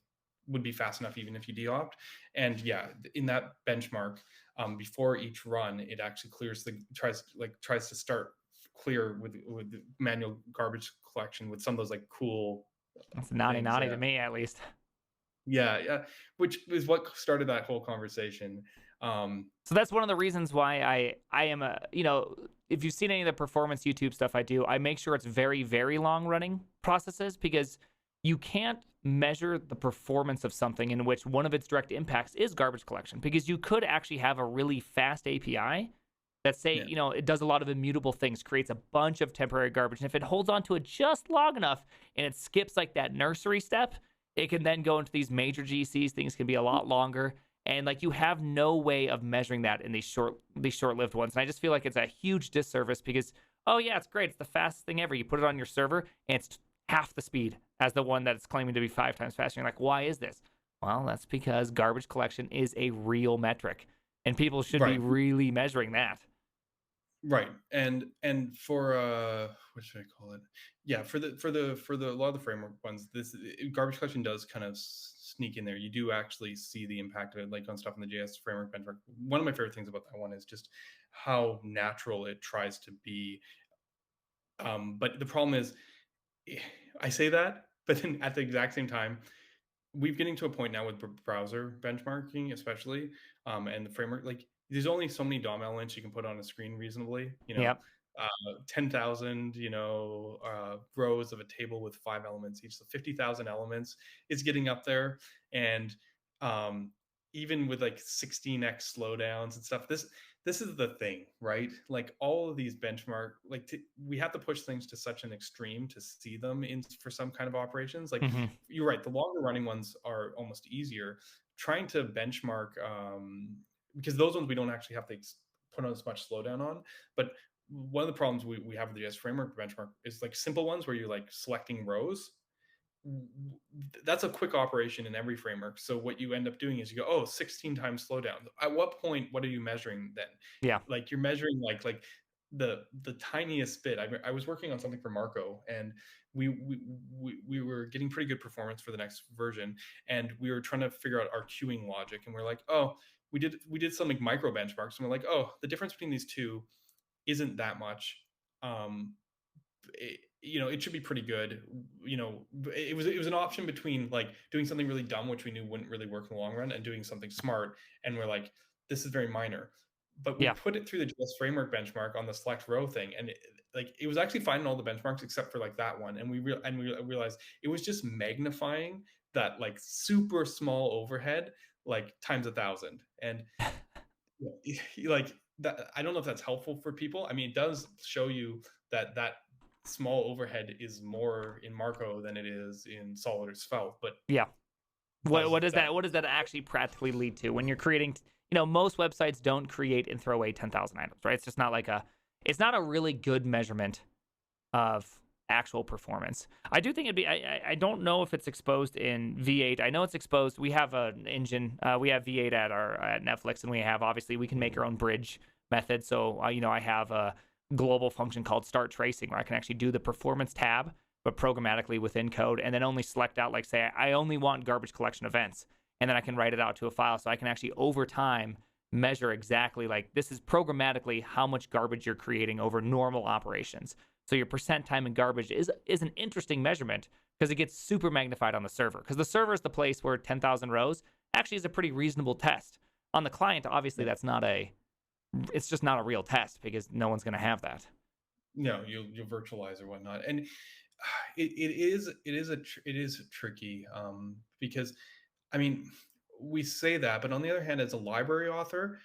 would be fast enough even if you de-opt. And yeah, in that benchmark, before each run, it actually tries to start clear with manual garbage collection with some of those like cool It's naughty things. naughty to me, at least. Yeah, which is what started that whole conversation. So that's one of the reasons why I am a, if you've seen any of the performance YouTube stuff I do, I make sure it's very, very long running processes, because you can't measure the performance of something in which one of its direct impacts is garbage collection, because you could actually have a really fast API that say, Yeah. it does a lot of immutable things, creates a bunch of temporary garbage. And if it holds on to it just long enough and it skips like that nursery step, it can then go into these major GCs. Things can be a lot longer. And like, you have no way of measuring that in these short-lived ones. And I just feel like it's a huge disservice, because, oh yeah, it's great. It's the fastest thing ever. You put it on your server and it's half the speed as the one that it's claiming to be 5 times faster. You're like, why is this? Well, that's because garbage collection is a real metric, and people should be Right. really measuring that. Right. And for what should I call it? Yeah, for the a lot of the framework ones, garbage collection does kind of sneak in there. You do actually see the impact of it, like on stuff in the JS framework benchmark. One of my favorite things about that one is just how natural it tries to be. But the problem is, I say that, but then at the exact same time, we're getting to a point now with browser benchmarking, especially, and the framework. Like, there's only so many DOM elements you can put on a screen reasonably. Yep. 10,000, rows of a table with 5 elements each. So 50,000 elements is getting up there, and um, even with like 16x slowdowns and stuff, this is the thing, right? Like, all of these benchmark, like, we have to push things to such an extreme to see them in for some kind of operations. Like, Mm-hmm. you're right, the longer running ones are almost easier. Trying to benchmark, because those ones we don't actually have to put on as much slowdown on. But one of the problems we have with the JS framework benchmark is like simple ones where you're like selecting rows. That's a quick operation in every framework. So what you end up doing is you go, oh, 16 times slowdown. At what point, what are you measuring then? Yeah. Like, you're measuring like the tiniest bit. I was working on something for Marco, and we were getting pretty good performance for the next version, and we were trying to figure out our queuing logic, and we're like, oh, we did some like micro benchmarks, and we're like, oh, the difference between these two isn't that much. Um, it should be pretty good. It was an option between like doing something really dumb, which we knew wouldn't really work in the long run, and doing something smart. And we're like, this is very minor. But we Yeah. put it through the JS framework benchmark on the select row thing, and it was actually fine in all the benchmarks except for like that one. And we realized it was just magnifying that like super small overhead like times 1,000. And like that, I don't know if that's helpful for people. I mean, it does show you that small overhead is more in Marco than it is in Solid or Svelte. But Yeah. does that? What does that actually practically lead to when you're creating? Most websites don't create and throw away 10,000 items, right? It's just not like it's not a really good measurement of actual performance. I do think it'd be. I don't know if it's exposed in V8. I know it's exposed. We have an engine. We have V8 at Netflix, and obviously we can make our own bridge method. So I have a global function called start tracing, where I can actually do the performance tab, but programmatically within code, and then only select out, like, say I only want garbage collection events, and then I can write it out to a file, so I can actually over time measure exactly, like, this is programmatically how much garbage you're creating over normal operations. So your percent time in garbage is an interesting measurement, because it gets super magnified on the server, because the server is the place where 10,000 rows actually is a pretty reasonable test. On the client, obviously, it's just not a real test, because no one's going to have that. No, you'll virtualize or whatnot, and it is tricky, because, I mean, we say that, but on the other hand, as a library author,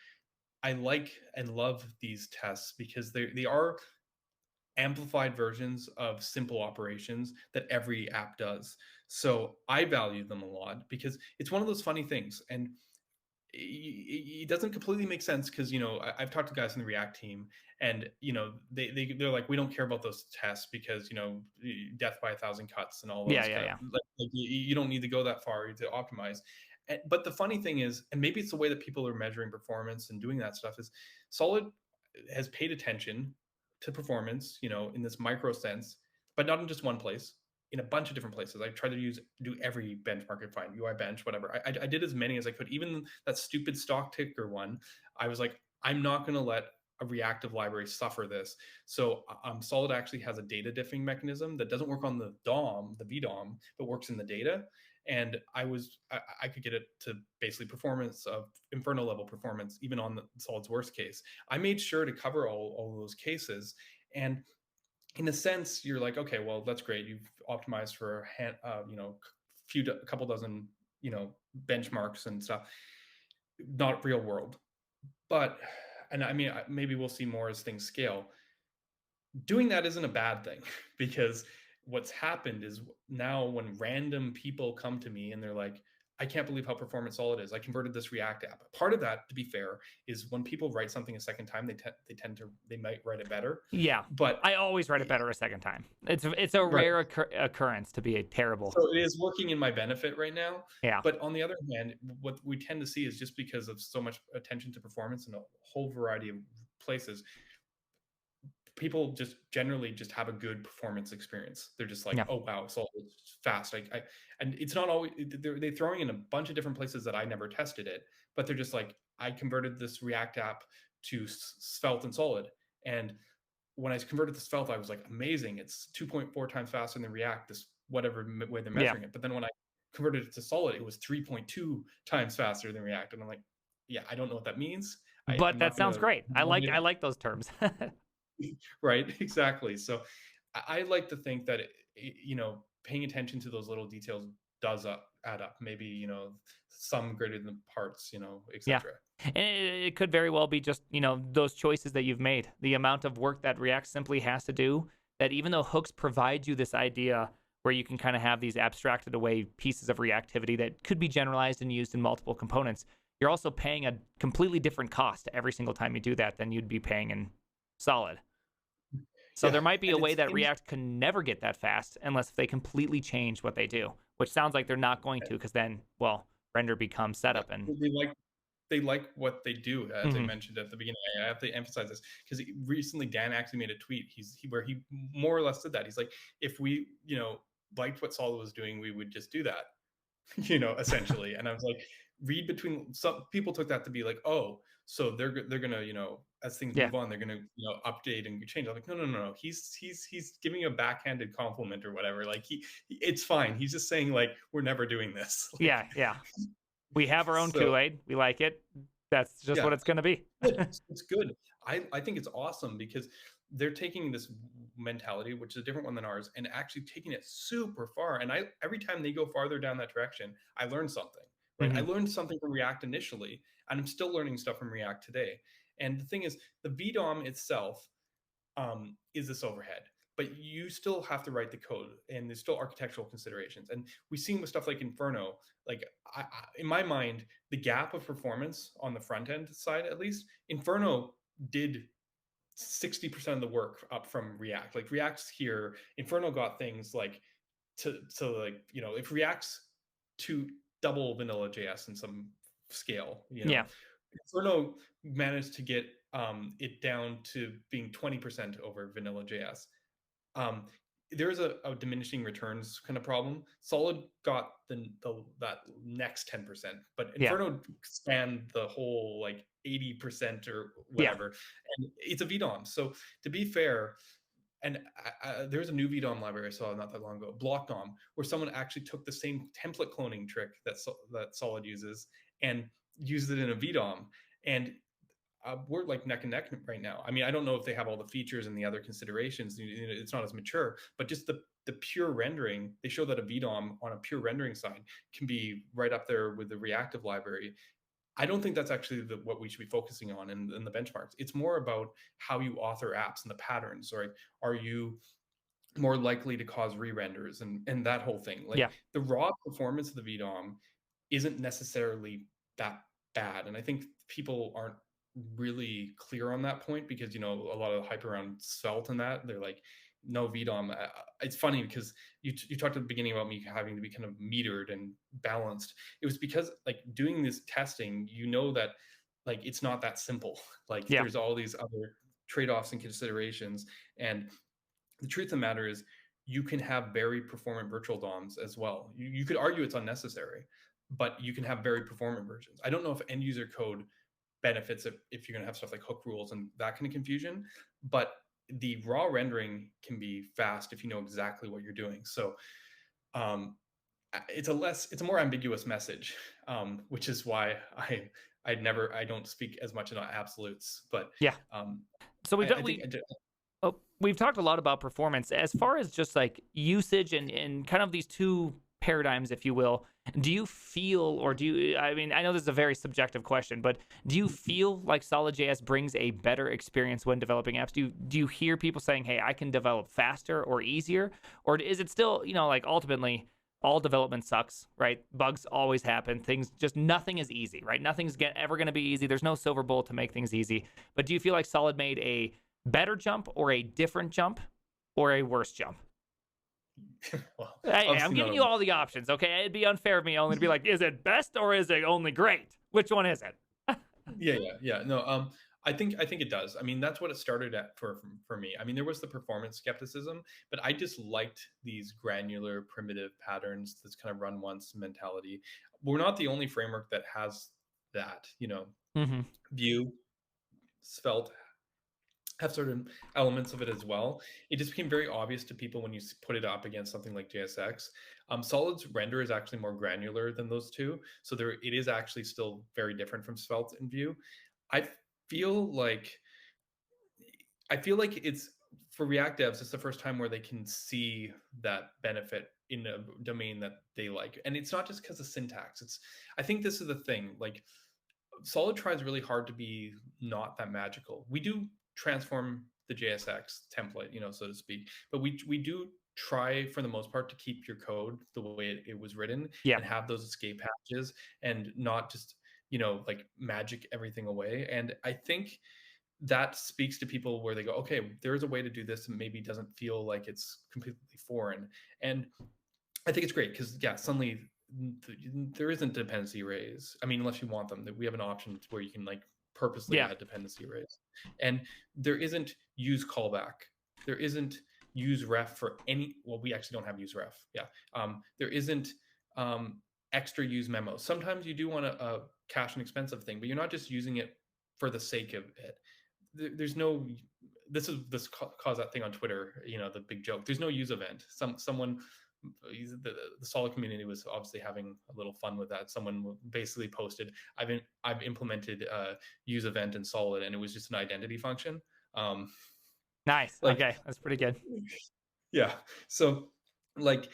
I like and love these tests because they are amplified versions of simple operations that every app does. So I value them a lot because it's one of those funny things, and it doesn't completely make sense because I've talked to guys in the React team, and they're like, we don't care about those tests because death by 1,000 cuts and all Yeah, those yeah, kind of, yeah. like, you don't need to go that far to optimize. But the funny thing is, and maybe it's the way that people are measuring performance and doing that stuff, is Solid has paid attention to performance, in this micro sense, but not in just one place, in a bunch of different places. I tried to do every benchmark I find, UI bench, whatever. I did as many as I could. Even that stupid stock ticker one, I was like, I'm not going to let reactive library suffer this. So Solid actually has a data diffing mechanism that doesn't work on the DOM, the VDOM, but works in the data. And I could get it to basically performance of Inferno level performance, even on the Solid's worst case. I made sure to cover all those cases. And in a sense, you're like, okay, well, that's great. You've optimized for a couple dozen, benchmarks and stuff, not real world. But, and I mean, maybe we'll see more as things scale. Doing that isn't a bad thing because what's happened is now when random people come to me and they're like, I can't believe how performant Solid is. I converted this React app. Part of that, to be fair, is when people write something a second time, they might write it better. Yeah, but I always write it better a second time. It's a right. rare occurrence to be a terrible. So it is working in my benefit right now. Yeah. But on the other hand, what we tend to see is just because of so much attention to performance in a whole variety of places, people just generally just have a good performance experience. They're just like, Yeah. oh wow, so it's fast. And it's not always they're throwing in a bunch of different places that I never tested it, but they're just like, I converted this React app to Svelte and Solid, and when I converted to Svelte, I was like, amazing, it's 2.4 times faster than React. This whatever way they're measuring it, but then when I converted it to Solid, it was 3.2 times faster than React, and I'm like, yeah, I don't know what that means. But I'm that not sounds gonna great. I like those terms. right, exactly. So I like to think that paying attention to those little details does add up. Maybe some greater than parts, Yeah. etc. And it could very well be just, those choices that you've made, the amount of work that React simply has to do, that even though hooks provide you this idea where you can kind of have these abstracted away pieces of reactivity that could be generalized and used in multiple components, you're also paying a completely different cost every single time you do that than you'd be paying in Solid. So Yeah, there might be a and way that React can never get that fast unless they completely change what they do, which sounds like they're not going to, because then, well, render becomes yeah, setup and they like what they do, as I Mhm. mentioned at the beginning. I have to emphasize this because recently Dan actually made a tweet. Where he more or less said that he's like, if we liked what Solid was doing, we would just do that. Essentially. And I was like, read between. Some people took that to be like, oh, so they're gonna, as things Yeah. move on, they're gonna, update and change. I'm like, no. He's giving a backhanded compliment or whatever. Like it's fine. He's just saying like, we're never doing this. Yeah, yeah. We have our own So Kool-Aid. We like it. That's just yeah, what it's going to be. it's good. I think it's awesome because they're taking this mentality, which is a different one than ours, and actually taking it super far. And every time they go farther down that direction, I learn something. Right? I Mhm. learned something from React initially, and I'm still learning stuff from React today. And the thing is, the VDOM itself is this overhead, but you still have to write the code, and there's still architectural considerations. And we've seen with stuff like Inferno, like in my mind, the gap of performance on the front end side, at least, Inferno did 60% of the work up from React. Like React's here, Inferno got things like to like, if React's to double vanilla JS in some scale, Yeah. Inferno managed to get it down to being 20% over vanilla JS. Um, there is a diminishing returns kind of problem. Solid got that next 10%, but Yeah. Inferno spanned the whole like 80% or Yeah. whatever, and it's a VDOM. So to be fair, and there's a new VDOM library I saw not that long ago, BlockDOM, where someone actually took the same template cloning trick that Solid uses and used it in a VDOM, and we're like neck and neck right now. I mean, I don't know if they have all the features and the other considerations. It's not as mature, but just the pure rendering, they show that a VDOM on a pure rendering side can be right up there with the reactive library. I don't think that's actually what we should be focusing on in the benchmarks. It's more about how you author apps and the patterns, right? Are you more likely to cause re-renders and that whole thing? Like Yeah. the raw performance of the VDOM isn't necessarily that bad. And I think people aren't really clear on that point because, a lot of the hype around Svelte and that, they're like, no VDOM. It's funny because you talked at the beginning about me having to be kind of metered and balanced. It was because like doing this testing, that like it's not that simple. Like Yeah. there's all these other trade-offs and considerations. And the truth of the matter is you can have very performant virtual DOMs as well. You could argue it's unnecessary, but you can have very performant versions. I don't know if end user code benefits if you're going to have stuff like hook rules and that kind of confusion. But the raw rendering can be fast if you know exactly what you're doing. So um, it's a more ambiguous message, which is why I don't speak as much in absolutes. But Yeah. um, So I think we've talked a lot about performance. As far as just like usage and kind of these two paradigms, if you will, do you feel, or do you, I mean, I know this is a very subjective question, but do you feel like Solid.js brings a better experience when developing apps? Do you hear people saying, hey, I can develop faster or easier? Or is it still, like ultimately, all development sucks, right? Bugs always happen. Things just, nothing is easy, right? Nothing's ever going to be easy. There's no silver bullet to make things easy. But do you feel like Solid made a better jump or a different jump or a worse jump? well, Hey, I'm obviously not giving a you all the options, okay? It'd be unfair of me only to be like, is it best or is it only great? Which one is it? yeah. No, I think it does. I mean, that's what it started at for me. I mean, there was the performance skepticism, but I just liked these granular primitive patterns, this kind of run once mentality. We're not the only framework that has that. Mm-hmm. Vue, Svelte have certain elements of it as well. It just became very obvious to people when you put it up against something like JSX. Solid's render is actually more granular than those two, so it is actually still very different from Svelte and Vue. I feel like it's for React devs, it's the first time where they can see that benefit in a domain that they like. And it's not just because of syntax. I think this is the thing. Like Solid tries really hard to be not that magical. We do transform the JSX template, so to speak, but we do try for the most part to keep your code the way it was written Yeah. and have those escape hatches and not just like magic everything away. And I think that speaks to people where they go, okay, there is a way to do this and maybe doesn't feel like it's completely foreign. And I think it's great because yeah, suddenly there isn't dependency arrays. I mean, unless you want them, that we have an option where you can like purposely Yeah. add dependency arrays, and there isn't use callback. There isn't use ref for any. Well, we actually don't have use ref. Yeah, there isn't extra use memos. Sometimes you do want a cache and expensive thing, but you're not just using it for the sake of it. There's no. This caused that thing on Twitter. The big joke. There's no use event. Someone the solid community was obviously having a little fun with that. Someone basically posted, I've implemented use event in solid, and it was just an identity function. Nice. Like Okay. That's pretty good. yeah, so like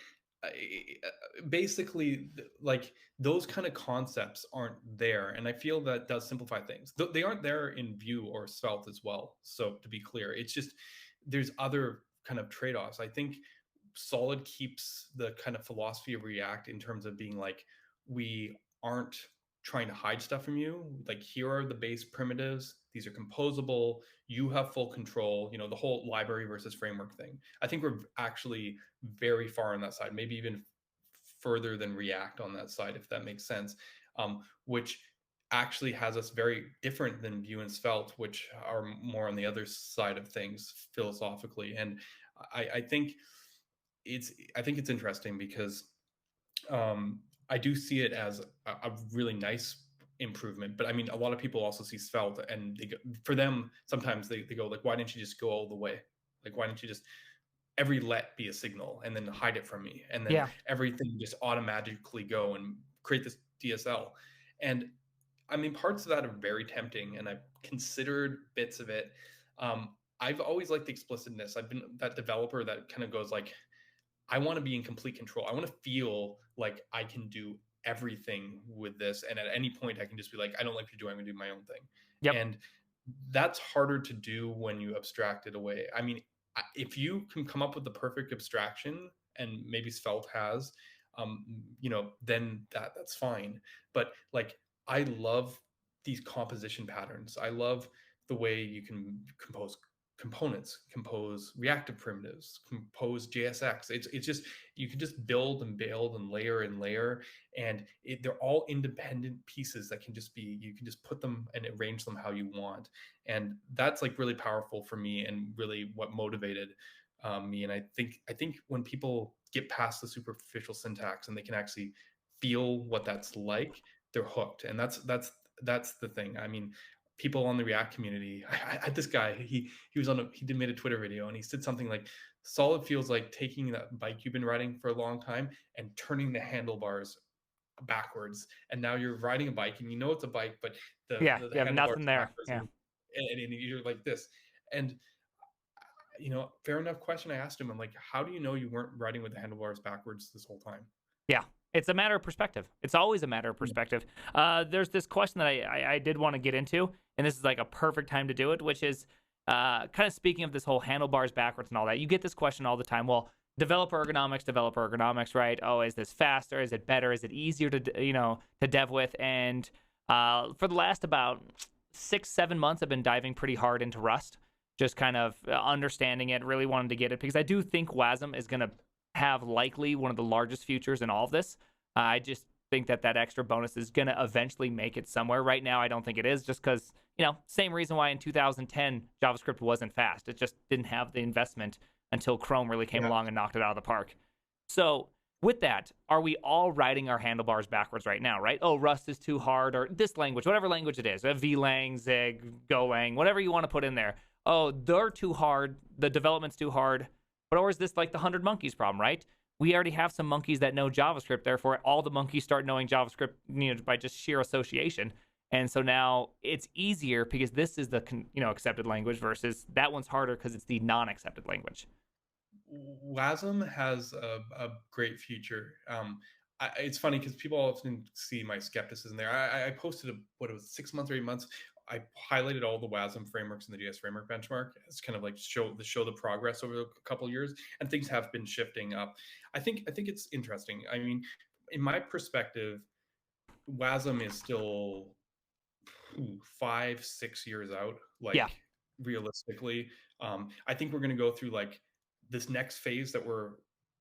basically like those kind of concepts aren't there, and I feel that does simplify things. They aren't there in Vue or Svelte as well, so to be clear, it's just there's other kind of trade-offs. I think Solid keeps the kind of philosophy of React in terms of being like, we aren't trying to hide stuff from you. Like, here are the base primitives. These are composable. You have full control. The whole library versus framework thing. I think we're actually very far on that side, maybe even further than React on that side, if that makes sense, which actually has us very different than Vue and Svelte, which are more on the other side of things philosophically. And I think it's interesting because I do see it as a really nice improvement. But I mean, a lot of people also see Svelte, and for them, sometimes they go like, why didn't you just go all the way? Like, why didn't you just every let be a signal and then hide it from me, and then Yeah. everything just automatically go and create this DSL? And I mean, parts of that are very tempting, and I've considered bits of it. I've always liked the explicitness. I've been that developer that kind of goes like, I want to be in complete control. I want to feel like I can do everything with this. And at any point, I can just be like, I don't like what you're doing. I'm going to do my own thing. Yep. And that's harder to do when you abstract it away. I mean, if you can come up with the perfect abstraction, and maybe Svelte has, then that's fine. But like, I love these composition patterns. I love the way you can compose components, compose reactive primitives, compose JSX. It's just you can just build and layer and layer, and they're all independent pieces that can just be you can just put them and arrange them how you want, and that's like really powerful for me and really what motivated me. And I think when people get past the superficial syntax and they can actually feel what that's like, they're hooked, and that's the thing. I mean, people on the React community. I had this guy. He made a Twitter video and he said something like, "Solid feels like taking that bike you've been riding for a long time and turning the handlebars backwards, and now you're riding a bike and you know it's a bike, but Yeah, the you have handlebars nothing there. backwards Yeah. and you're like this." And fair enough question. I asked him, I'm like, "How do you know you weren't riding with the handlebars backwards this whole time?" Yeah, it's a matter of perspective. It's always a matter of Yeah. perspective. There's this question that I did want to get into, and this is like a perfect time to do it, which is kind of speaking of this whole handlebars backwards and all that. You get this question all the time. Well, developer ergonomics, right? Oh, is this faster? Is it better? Is it easier to dev with? And for the last about 6-7 months, I've been diving pretty hard into Rust, just kind of understanding it, really wanted to get it because I do think WASM is going to have likely one of the largest futures in all of this. I just think that extra bonus is going to eventually make it somewhere. Right now, I don't think it is, just because, same reason why in 2010 JavaScript wasn't fast. It just didn't have the investment until Chrome really came along and knocked it out of the park. So with that, are we all riding our handlebars backwards right now, right? Oh, Rust is too hard, or this language, whatever language it is, VLang, Zig, Golang, whatever you want to put in there. Oh, they're too hard. The development's too hard. But or is this like the 100 monkeys problem, right? We already have some monkeys that know JavaScript. Therefore, all the monkeys start knowing JavaScript, by just sheer association. And so now it's easier because this is the accepted language versus that one's harder because it's the non-accepted language. WASM has a great future. It's funny because people often see my skepticism there. I posted what it was 6 months or 8 months. I highlighted all the WASM frameworks in the JS framework benchmark as kind of like show the progress over a couple of years, and things have been shifting up. I think it's interesting. I mean, in my perspective, WASM is still 5-6 years out. Yeah, Like realistically, I think we're going to go through like this next phase that we're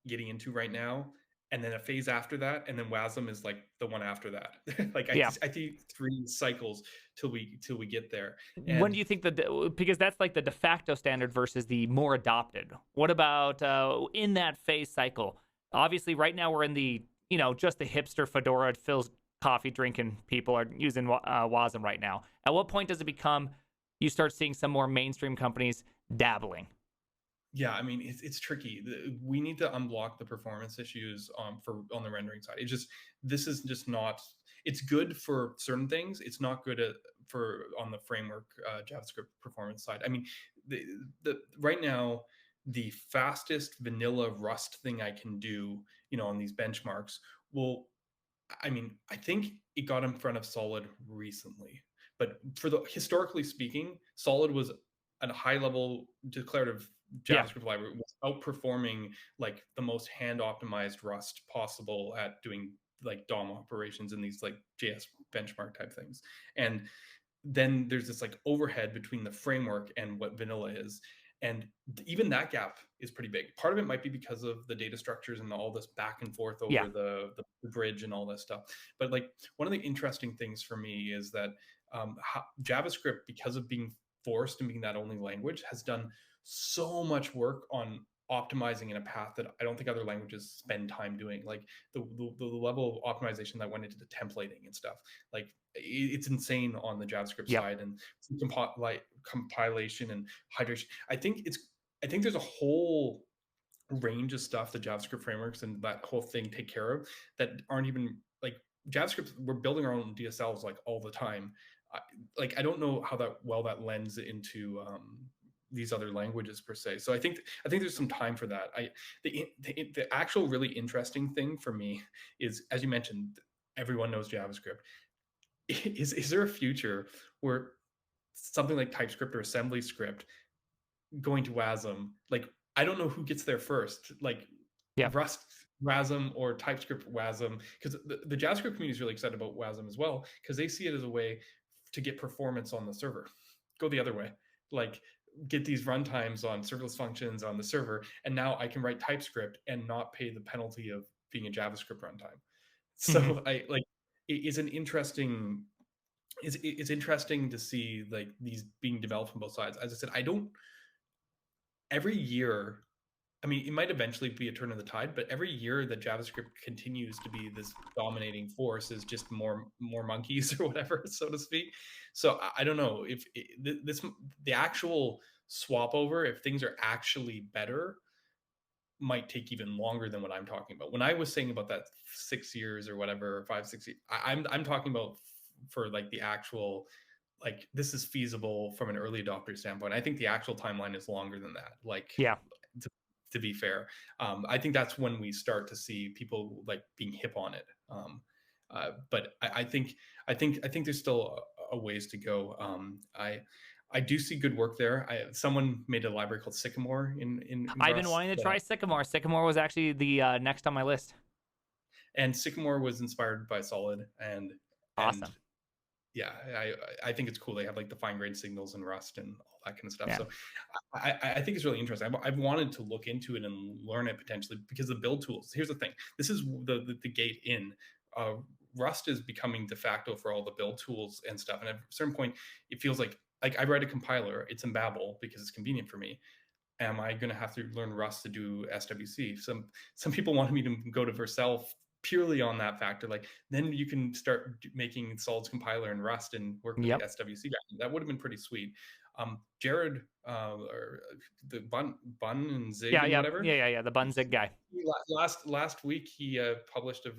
getting into right now, and then a phase after that, and then WASM is like the one after that. Like yeah. I think 3 cycles till we get there. When do And you think because that's like the de facto standard versus the more adopted? What about in that phase cycle? Obviously, right now we're in the just the hipster fedora fills coffee drinking people are using WASM right now. At what point does it become you start seeing some more mainstream companies dabbling? yeah, I mean it's tricky. We need to unblock the performance issues on the rendering side. This is just not. It's good for certain things. It's not good for on the framework JavaScript performance side. I mean, the right now the fastest vanilla Rust thing I can do, on these benchmarks will. I mean, I think it got in front of Solid recently, but historically speaking, Solid was at a high level declarative Yeah, JavaScript library was outperforming like the most hand optimized Rust possible at doing like DOM operations and these like JS benchmark type things. And then there's this like overhead between the framework and what vanilla is. And even that gap is pretty big. Part of it might be because of the data structures and all this back and forth yeah, over the bridge and all this stuff. But like one of the interesting things for me is that JavaScript, because of being forced and being that only language, has done so much work on optimizing in a path that I don't think other languages spend time doing. Like the level of optimization that went into the templating and stuff. Like it's insane on the JavaScript yep, side, and compilation and hydration. I think there's a whole range of stuff that JavaScript frameworks and that whole thing take care of that aren't even like JavaScript. We're building our own DSLs like all the time. I don't know how that lends into these other languages per se. So I think there's some time for that. The actual really interesting thing for me is, as you mentioned, everyone knows JavaScript. Is there a future where something like TypeScript or assembly script going to WASM, like I don't know who gets there first, like yeah. Rust WASM or TypeScript WASM, because the JavaScript community is really excited about WASM as well, because they see it as a way to get performance on the server. Go the other way, like get these runtimes on serverless functions on the server, and now I can write TypeScript and not pay the penalty of being a JavaScript runtime. Hmm. So I like it is an interesting it's interesting to see like these being developed from both sides. As I said, I don't every year I mean, it might eventually be a turn of the tide, but every year that JavaScript continues to be this dominating force is just more monkeys or whatever, so to speak. So I don't know if the actual swap over, if things are actually better, might take even longer than what I'm talking about. When I was saying about that 6 years or whatever, 5, 6 years, I'm talking about for like the actual, like, this is feasible from an early adopter standpoint. I think the actual timeline is longer than that. Like, Yeah. to, to be fair, I think that's when we start to see people like being hip on it. But I think there's still a ways to go. I do see good work there. Someone made a library called Sycamore in I've been Rust. wanting to try Sycamore. Sycamore was actually the next on my list. And Sycamore was inspired by Solid, and Awesome. yeah, I think it's cool. They have like the fine grained signals and Rust and all that kind of stuff. Yeah. So I think it's really interesting. I've wanted to look into it and learn it potentially because the build tools. Here's the thing. This is the gate in. Rust is becoming de facto for all the build tools and stuff. And at a certain point, it feels like I write a compiler. It's in Babel because it's convenient for me. Am I going to have to learn Rust to do SWC? Some people wanted me to go to Vercel purely on that factor. Like, then you can start making Solid's compiler in Rust and work with the Yep. SWC guy. That would have been pretty sweet. Jared, or the Bun and Zig Yeah. and Yeah. whatever. Yeah. The Bunzig guy. Last week he published a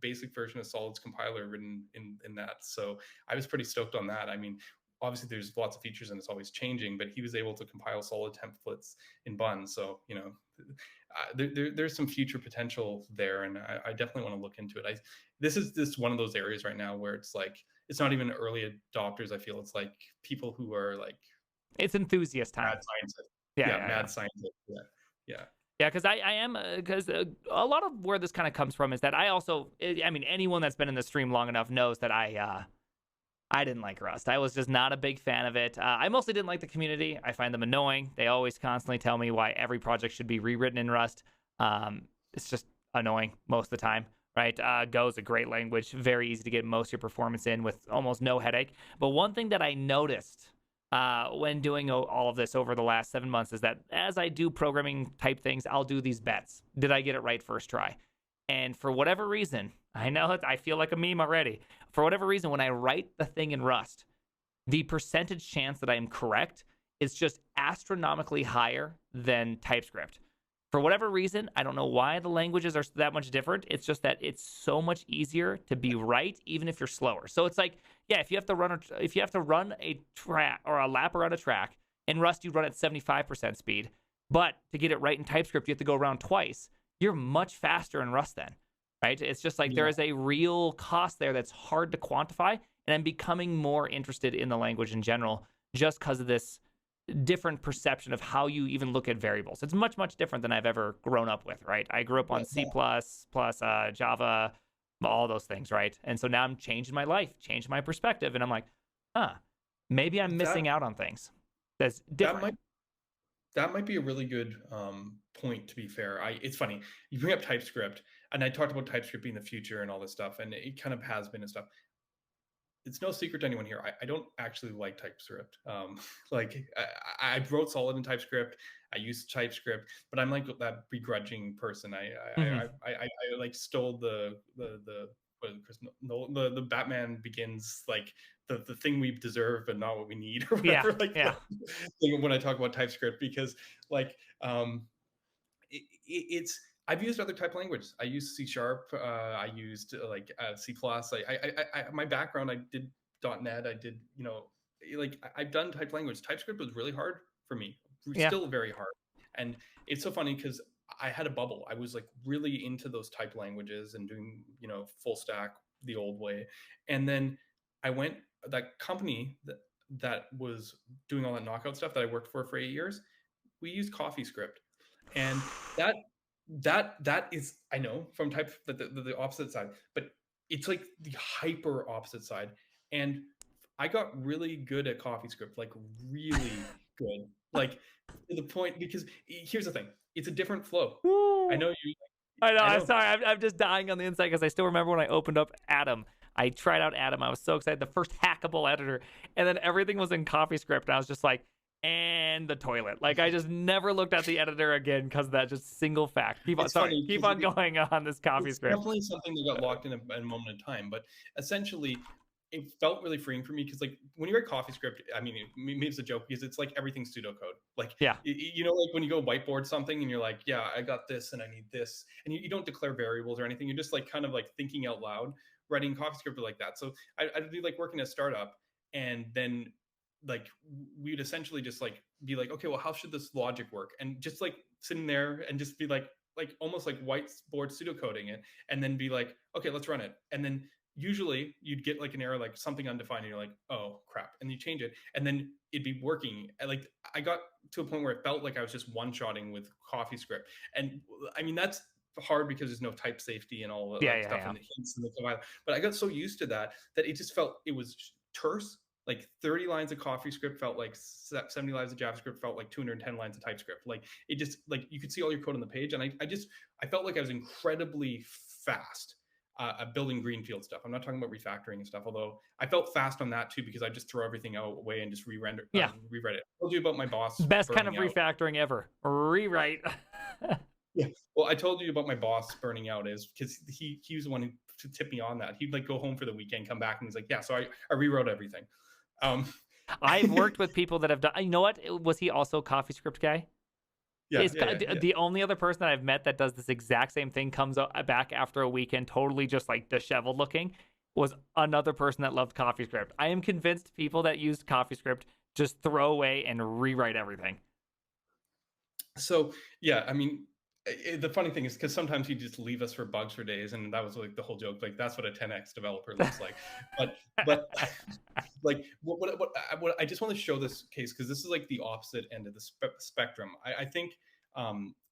basic version of Solid's compiler written in that. So I was pretty stoked on that. I mean, obviously there's lots of features and it's always changing, but he was able to compile Solid templates in Bun. So, there's some future potential there, and I definitely want to look into it. This is one of those areas right now where it's like, it's not even early adopters. I feel it's like people who are like, it's enthusiast time. mad scientists. Yeah. Mad scientists. Yeah. Yeah, because I am, because a lot of where this kind of comes from is that I mean, anyone that's been in the stream long enough knows that I didn't like Rust. I was just not a big fan of it. I mostly didn't like the community. I find them annoying. They always constantly tell me why every project should be rewritten in Rust. It's just annoying most of the time, right? Go is a great language, very easy to get most of your performance in with almost no headache. But one thing that I noticed when doing all of this over the last 7 months is that as I do programming type things, I'll do these bets. Did I get it right first try? And for whatever reason, I know I feel like a meme already. For whatever reason, when I write the thing in Rust, the percentage chance that I am correct is just astronomically higher than TypeScript. For whatever reason, I don't know why the languages are that much different. It's just that it's so much easier to be right, even if you're slower. So it's like, yeah, if you have to run a track or a lap around a track in Rust, you run at 75% speed. But to get it right in TypeScript, you have to go around twice. You're much faster in Rust then, right? It's just like there is a real cost there that's hard to quantify, and I'm becoming more interested in the language in general just because of this different perception of how you even look at variables. It's much, much different than I've ever grown up with, right? I grew up on C++, Java, all those things, right? And so now I'm changing my life, changing my perspective, and I'm like, maybe I'm missing out on things that's different. That might be a really good point, to be fair. It's funny. You bring up TypeScript, and I talked about TypeScript being the future and all this stuff, and it kind of has been and stuff. It's no secret to anyone here. I don't actually like TypeScript. Like, I wrote Solid in TypeScript. I use TypeScript, but I'm like that begrudging person. I like stole the Batman Begins, like the thing we deserve but not what we need, or whatever. When I talk about TypeScript, because like it's I've used other type languages. I used C#. I used C+. My background, I did .NET. I did I've done type language. TypeScript was really hard for me. Still very hard. And it's so funny because I had a bubble. I was like really into those type languages and doing full stack the old way. And then I went, that company that was doing all that knockout stuff that I worked for 8 years. We used CoffeeScript. And that is, I know from type the opposite side, but it's like the hyper opposite side. And I got really good at CoffeeScript, like really good, like to the point, because here's the thing, it's a different flow. Woo. I know. I'm sorry. I'm just dying on the inside because I still remember when I opened up Atom. I tried out Atom. I was so excited. The first hackable editor, and then everything was in CoffeeScript, and I was just like, and the toilet. Like, I just never looked at the editor again because of that just single fact. Keep on, It's sorry, funny keep because on going on this coffee it's script. definitely something that got locked in a moment in time, but essentially, it felt really freeing for me because, like, when you write CoffeeScript, I mean, maybe it's a joke because it's like everything's pseudocode. Like, Yeah. you know, like when you go whiteboard something and you're like, yeah, I got this and I need this, and you don't declare variables or anything. You're just like kind of like thinking out loud, writing CoffeeScript like that. So I'd be like working at a startup, and then like we'd essentially just like be like, okay, well, how should this logic work? And just like sitting there and just be like almost like whiteboard pseudocoding it, and then be like, okay, let's run it. And then usually you'd get like an error, like something undefined, and you're like, oh crap, and you change it, and then it'd be working. And like I got to a point where it felt like I was just one-shotting with CoffeeScript. And I mean, that's hard because there's no type safety and all the Yeah, like yeah, stuff yeah. and the hints and the compiler. But I got so used to that that it just felt it was terse. Like 30 lines of CoffeeScript felt like 70 lines of JavaScript felt like 210 lines of TypeScript. Like it just like you could see all your code on the page, and I felt like I was incredibly fast at building greenfield stuff. I'm not talking about refactoring and stuff, although I felt fast on that too because I just throw everything away and just Yeah. rewrite it. I told you about my boss Best kind of burning out. refactoring ever. Rewrite. Yeah. Well, I told you about my boss burning out is because he was the one who tipped me on that. He'd like go home for the weekend, come back, and he's like, yeah, so I rewrote everything. Um, I've worked with people that have done. You know what? Was he also a CoffeeScript guy? yeah, It's yeah, yeah, yeah. the only other person that I've met that does this exact same thing comes back after a weekend, totally just like disheveled looking. Was another person that loved CoffeeScript. I am convinced people that used CoffeeScript just throw away and rewrite everything. So yeah, I mean, the funny thing is because sometimes you just leave us for bugs for days, and that was like the whole joke. Like that's what a 10x developer looks like. But like what I just want to show this case because this is like the opposite end of the spectrum. I think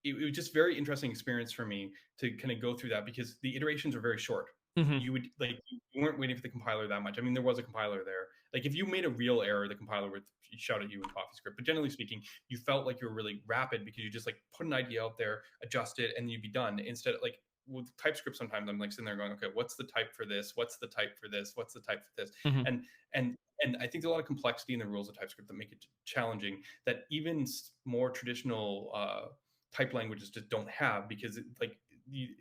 it was just very interesting experience for me to kind of go through that because the iterations are very short. Hmm. You would like you weren't waiting for the compiler that much. I mean, there was a compiler there. Like if you made a real error, the compiler would shout at you in CoffeeScript. But generally speaking, you felt like you were really rapid because you just like put an idea out there, adjust it, and you'd be done. Instead of like with TypeScript, sometimes I'm like sitting there going, okay, what's the type for this? What's the type for this? What's the type for this? Hmm. And and and I think there's a lot of complexity in the rules of TypeScript that make it challenging that even more traditional type languages just don't have because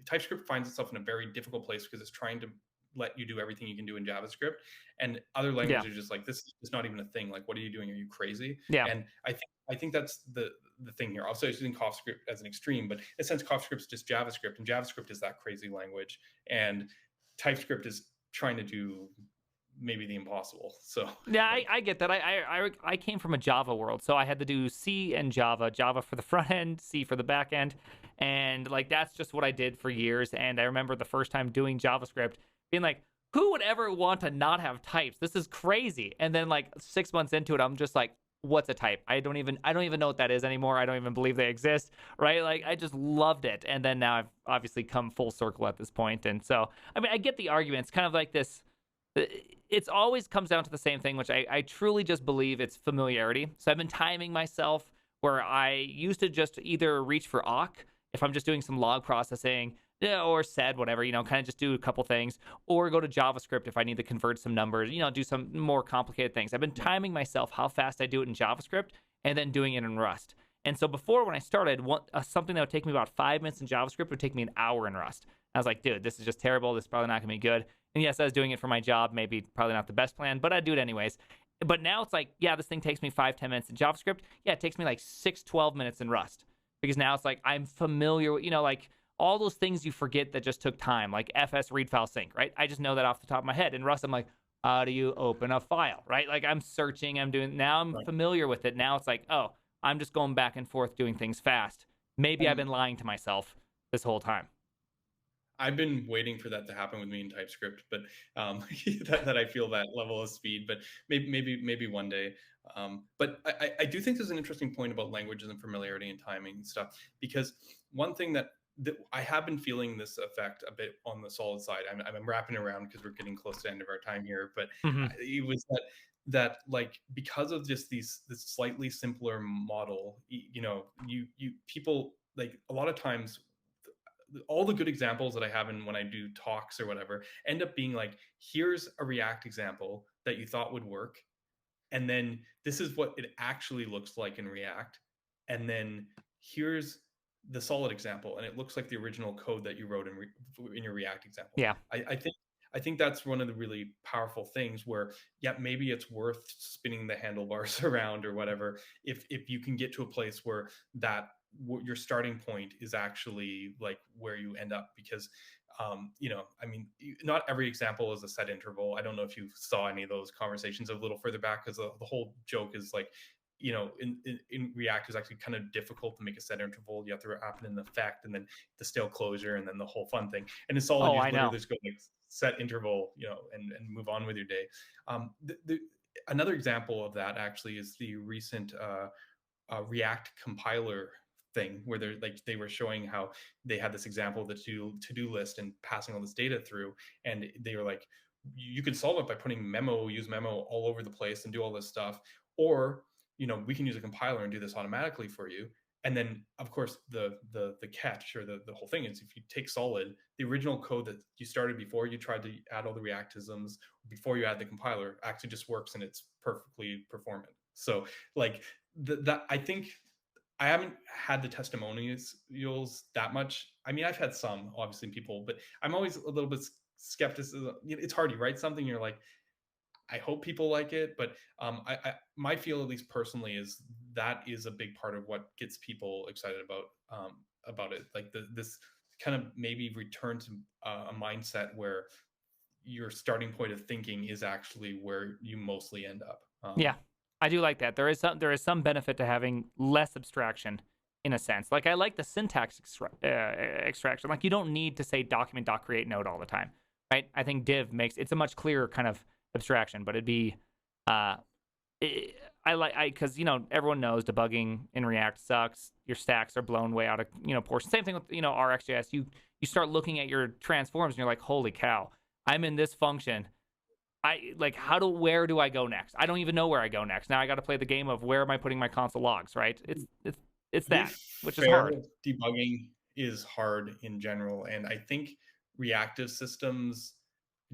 TypeScript finds itself in a very difficult place because it's trying to let you do everything you can do in JavaScript, and other Yeah. languages are just like this is not even a thing. Like, what are you doing? Are you crazy? Yeah. And I think that's the thing here. Also, using CoffeeScript as an extreme, but in a sense, CoffeeScript is just JavaScript, and JavaScript is that crazy language, and TypeScript is trying to do maybe the impossible. So Yeah, like, I get that. I came from a Java world, so I had to do C and Java, Java for the front end, C for the back end, and like that's just what I did for years. And I remember the first time doing JavaScript, being like, "Who would ever want to not have types? This is crazy." And then like 6 months into it, I'm just like, "What's a type? I don't even know what that is anymore. I don't even believe they exist." Right? Like I just loved it. And then now I've obviously come full circle at this point. And so I mean, I get the argument. It's kind of like this. It's always comes down to the same thing, which I truly just believe it's familiarity. So I've been timing myself where I used to just either reach for awk if I'm just doing some log processing, yeah, or sed, whatever, kind of just do a couple things, or go to JavaScript if I need to convert some numbers, do some more complicated things. I've been timing myself how fast I do it in JavaScript and then doing it in Rust. And so before, when I started, something that would take me about 5 minutes in JavaScript would take me an hour in Rust. I was like, dude, this is just terrible. This is probably not going to be good. And yes, I was doing it for my job. Maybe probably not the best plan, but I'd do it anyways. But now it's like, yeah, this thing takes me 5-10 minutes in JavaScript. Yeah, it takes me like 6-12 minutes in Rust. Because now it's like I'm familiar with, like all those things you forget that just took time, like fs read file sync, right? I just know that off the top of my head. In Rust, I'm like, how do you open a file, right? Like I'm searching, now I'm right. familiar with it. Now it's like, oh, I'm just going back and forth doing things fast. Maybe I've been lying to myself this whole time. I've been waiting for that to happen with me in TypeScript, but that I feel that level of speed. But maybe one day. But I do think there's an interesting point about languages and familiarity and timing and stuff because one thing that I have been feeling this effect a bit on the solid side. I'm wrapping around because we're getting close to the end of our time here, but Mm-hmm. it was that like because of just this slightly simpler model, you people like a lot of times all the good examples that I have in when I do talks or whatever end up being like, here's a React example that you thought would work. and then this is what it actually looks like in React, and then here's the solid example, and it looks like the original code that you wrote in your React example. Yeah. I think that's one of the really powerful things where, yeah, maybe it's worth spinning the handlebars around or whatever if you can get to a place where that your starting point is actually like where you end up, because you know, I mean, not every example is a set interval. I don't know if you saw any of those conversations a little further back, because the whole joke is like, you know, in React is actually kind of difficult to make a set interval. You have to wrap it in the effect, and then the stale closure, and then the whole fun thing. And in Solid, Oh, you I just know. literally just go like set interval, you know, and move on with your day. Another example of that actually is the recent React compiler thing, where they're like, they were showing how they had this example of the to-do list and passing all this data through, and they were like, you can solve it by putting use memo all over the place and do all this stuff, or, you know, we can use a compiler and do this automatically for you. And then of course the catch, or the whole thing is, if you take Solid, the original code that you started before you tried to add all the reactisms, before you add the compiler, actually just works, and it's perfectly performant. So like, that I think, I haven't had the testimonials that much. I mean, I've had some, obviously, people, but I'm always a little bit skeptical. It's hard. You write something, you're like, I hope people like it, but my feel, at least personally, is that is a big part of what gets people excited about it. Like this kind of maybe return to a mindset where your starting point of thinking is actually where you mostly end up. Yeah, I do like that. There is some benefit to having less abstraction in a sense. Like I like the syntax extraction. Like you don't need to say document.create node all the time, right? I think div makes it's a much clearer kind of abstraction, but it'd be uh because you know everyone knows debugging in React sucks. Your stacks are blown way out of portion. Same thing with RxJS. You start looking at your transforms and you're like, holy cow, I'm in this function. Where do I go next? I don't even know where I go next. Now I got to play the game of where am I putting my console logs, right? It's that, which is hard. Debugging is hard in general, and I think reactive systems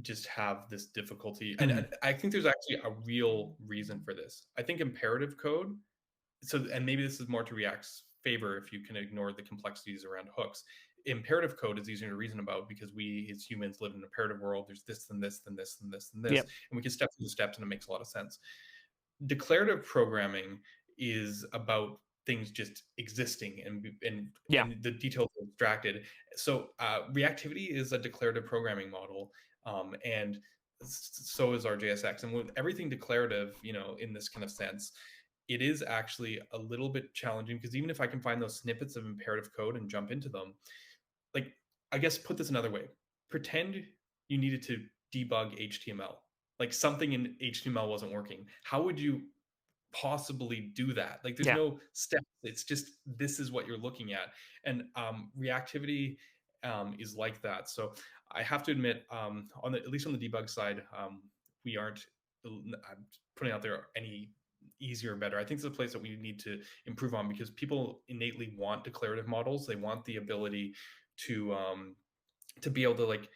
just have this difficulty. And I think there's actually a real reason for this. I think imperative code, and maybe this is more to React's favor if you can ignore the complexities around hooks. Imperative code is easier to reason about because we as humans live in an imperative world. There's this and this and this and this and this, Yep. and we can step through the steps, and it makes a lot of sense. Declarative programming is about things just existing, and the details are abstracted. So reactivity is a declarative programming model, and so is our JSX. And with everything declarative, in this kind of sense, it is actually a little bit challenging, because even if I can find those snippets of imperative code and jump into them, like, I guess put this another way, pretend you needed to debug HTML, like something in HTML wasn't working. How would you possibly do that? Like, there's no steps. It's just, this is what you're looking at. And reactivity is like that. So I have to admit, at least on the debug side, we aren't, I'm putting out there any easier or better. I think it's a place that we need to improve on, because people innately want declarative models. They want the ability to be able to, like,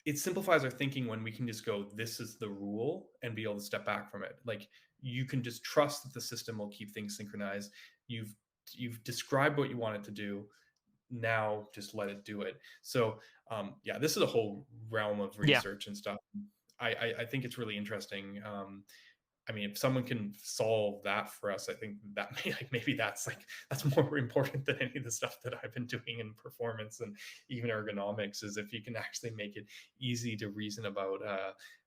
it simplifies our thinking when we can just go, this is the rule, and be able to step back from it. Like, you can just trust that the system will keep things synchronized. You've described what you want it to do. Now just let it do it. So this is a whole realm of research and stuff. I think it's really interesting. I mean, if someone can solve that for us, I think that maybe that's more important than any of the stuff that I've been doing in performance and even ergonomics, is if you can actually make it easy to reason about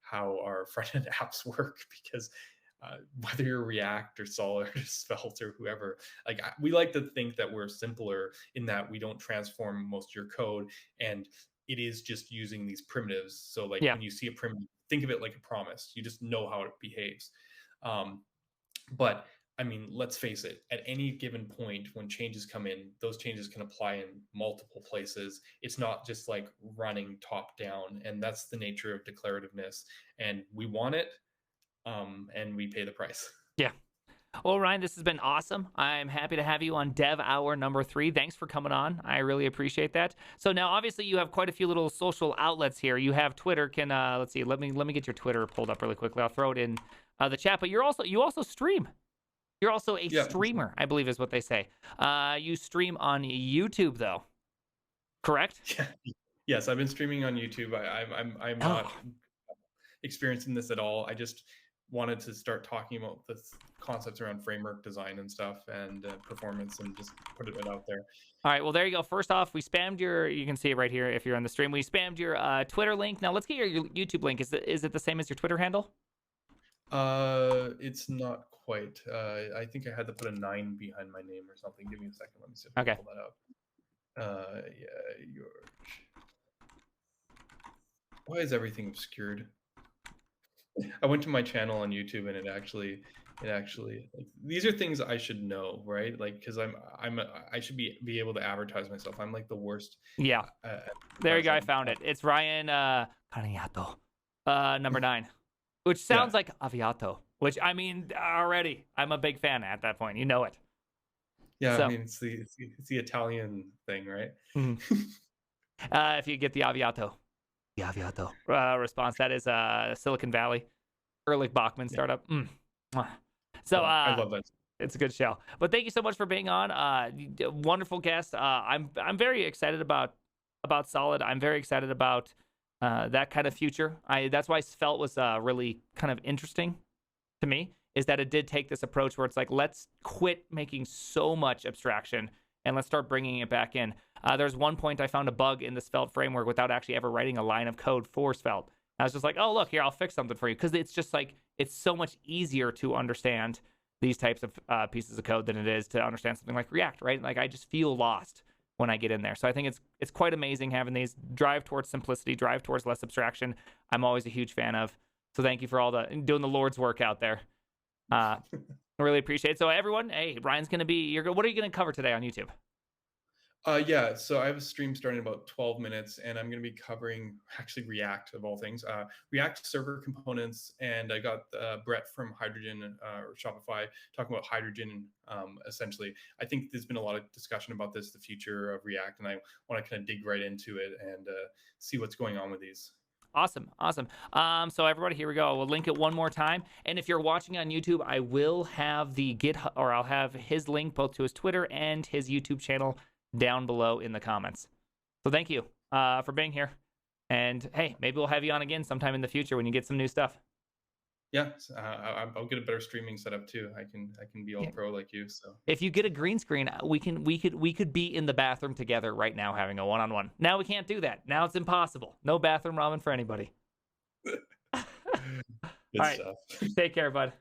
how our front-end apps work. Because whether you're React or Solid or Svelte or whoever, we like to think that we're simpler in that we don't transform most of your code, and it is just using these primitives. So when you see a primitive, think of it like a promise. You just know how it behaves. But I mean, let's face it, at any given point when changes come in, those changes can apply in multiple places. It's not just like running top down, and that's the nature of declarativeness, and we want it, and we pay the price. Yeah. Well, Ryan, this has been awesome. I'm happy to have you on Dev Hour number 3. Thanks for coming on. I really appreciate that. So now, obviously, you have quite a few little social outlets here. You have Twitter. Let's see. Let me get your Twitter pulled up really quickly. I'll throw it in the chat, but you also stream. You're also a Yeah. streamer, I believe is what they say. You stream on YouTube though, correct? Yeah. Yes, I've been streaming on YouTube. I'm not experiencing this at all. I just wanted to start talking about the concepts around framework design and stuff and performance and just put it out there. All right, well, there you go. First off, we spammed you can see it right here if you're on the stream. We spammed your Twitter link. Now let's get your YouTube link. Is it the same as your Twitter handle? It's not quite. I think I had to put a 9 behind my name or something. Give me a second. Let me see if I can pull that up. Yeah, why is everything obscured? I went to my channel on YouTube and it actually like, these are things I should know, right? Like, because I should be able to advertise myself. I'm like the worst. Yeah. There you go. I found it. It's Ryan Carniato, number 9, which sounds like Aviato. Which I mean, already I'm a big fan at that point. You know it. Yeah, so, I mean it's the Italian thing, right? Mm-hmm. If you get the Aviato response, that is Silicon Valley, Ehrlich Bachman startup. So I love that. It's a good show. But thank you so much for being on. Wonderful guest. I'm very excited about Solid. I'm very excited about that kind of future. That's why Svelte was really kind of interesting to me, is that it did take this approach where it's like, let's quit making so much abstraction and let's start bringing it back in. There's one point I found a bug in the Svelte framework without actually ever writing a line of code for Svelte. I was just like, oh, look, here, I'll fix something for you. Because it's just like, it's so much easier to understand these types of pieces of code than it is to understand something like React, right? Like, I just feel lost when I get in there. So I think it's quite amazing having these drive towards simplicity, drive towards less abstraction. I'm always a huge fan of. So thank you for doing the Lord's work out there. I really appreciate it. So everyone, hey, Ryan's going to be, what are you going to cover today on YouTube? Yeah, so I have a stream starting in about 12 minutes, and I'm going to be covering actually React of all things, React server components, and I got Brett from Hydrogen or Shopify talking about Hydrogen. Essentially, I think there's been a lot of discussion about this, the future of React, and I want to kind of dig right into it and see what's going on with these. Awesome. So everybody, here we go. We'll link it one more time. And if you're watching on YouTube, I will have the GitHub, or I'll have his link both to his Twitter and his YouTube channel down below in the comments. So thank you for being here. And hey, maybe we'll have you on again sometime in the future when you get some new stuff. Yeah, I'll get a better streaming setup too. I can be all pro like you. So if you get a green screen, we could be in the bathroom together right now having a one-on-one. Now we can't do that. Now it's impossible. No bathroom ramen for anybody. All right, take care, bud.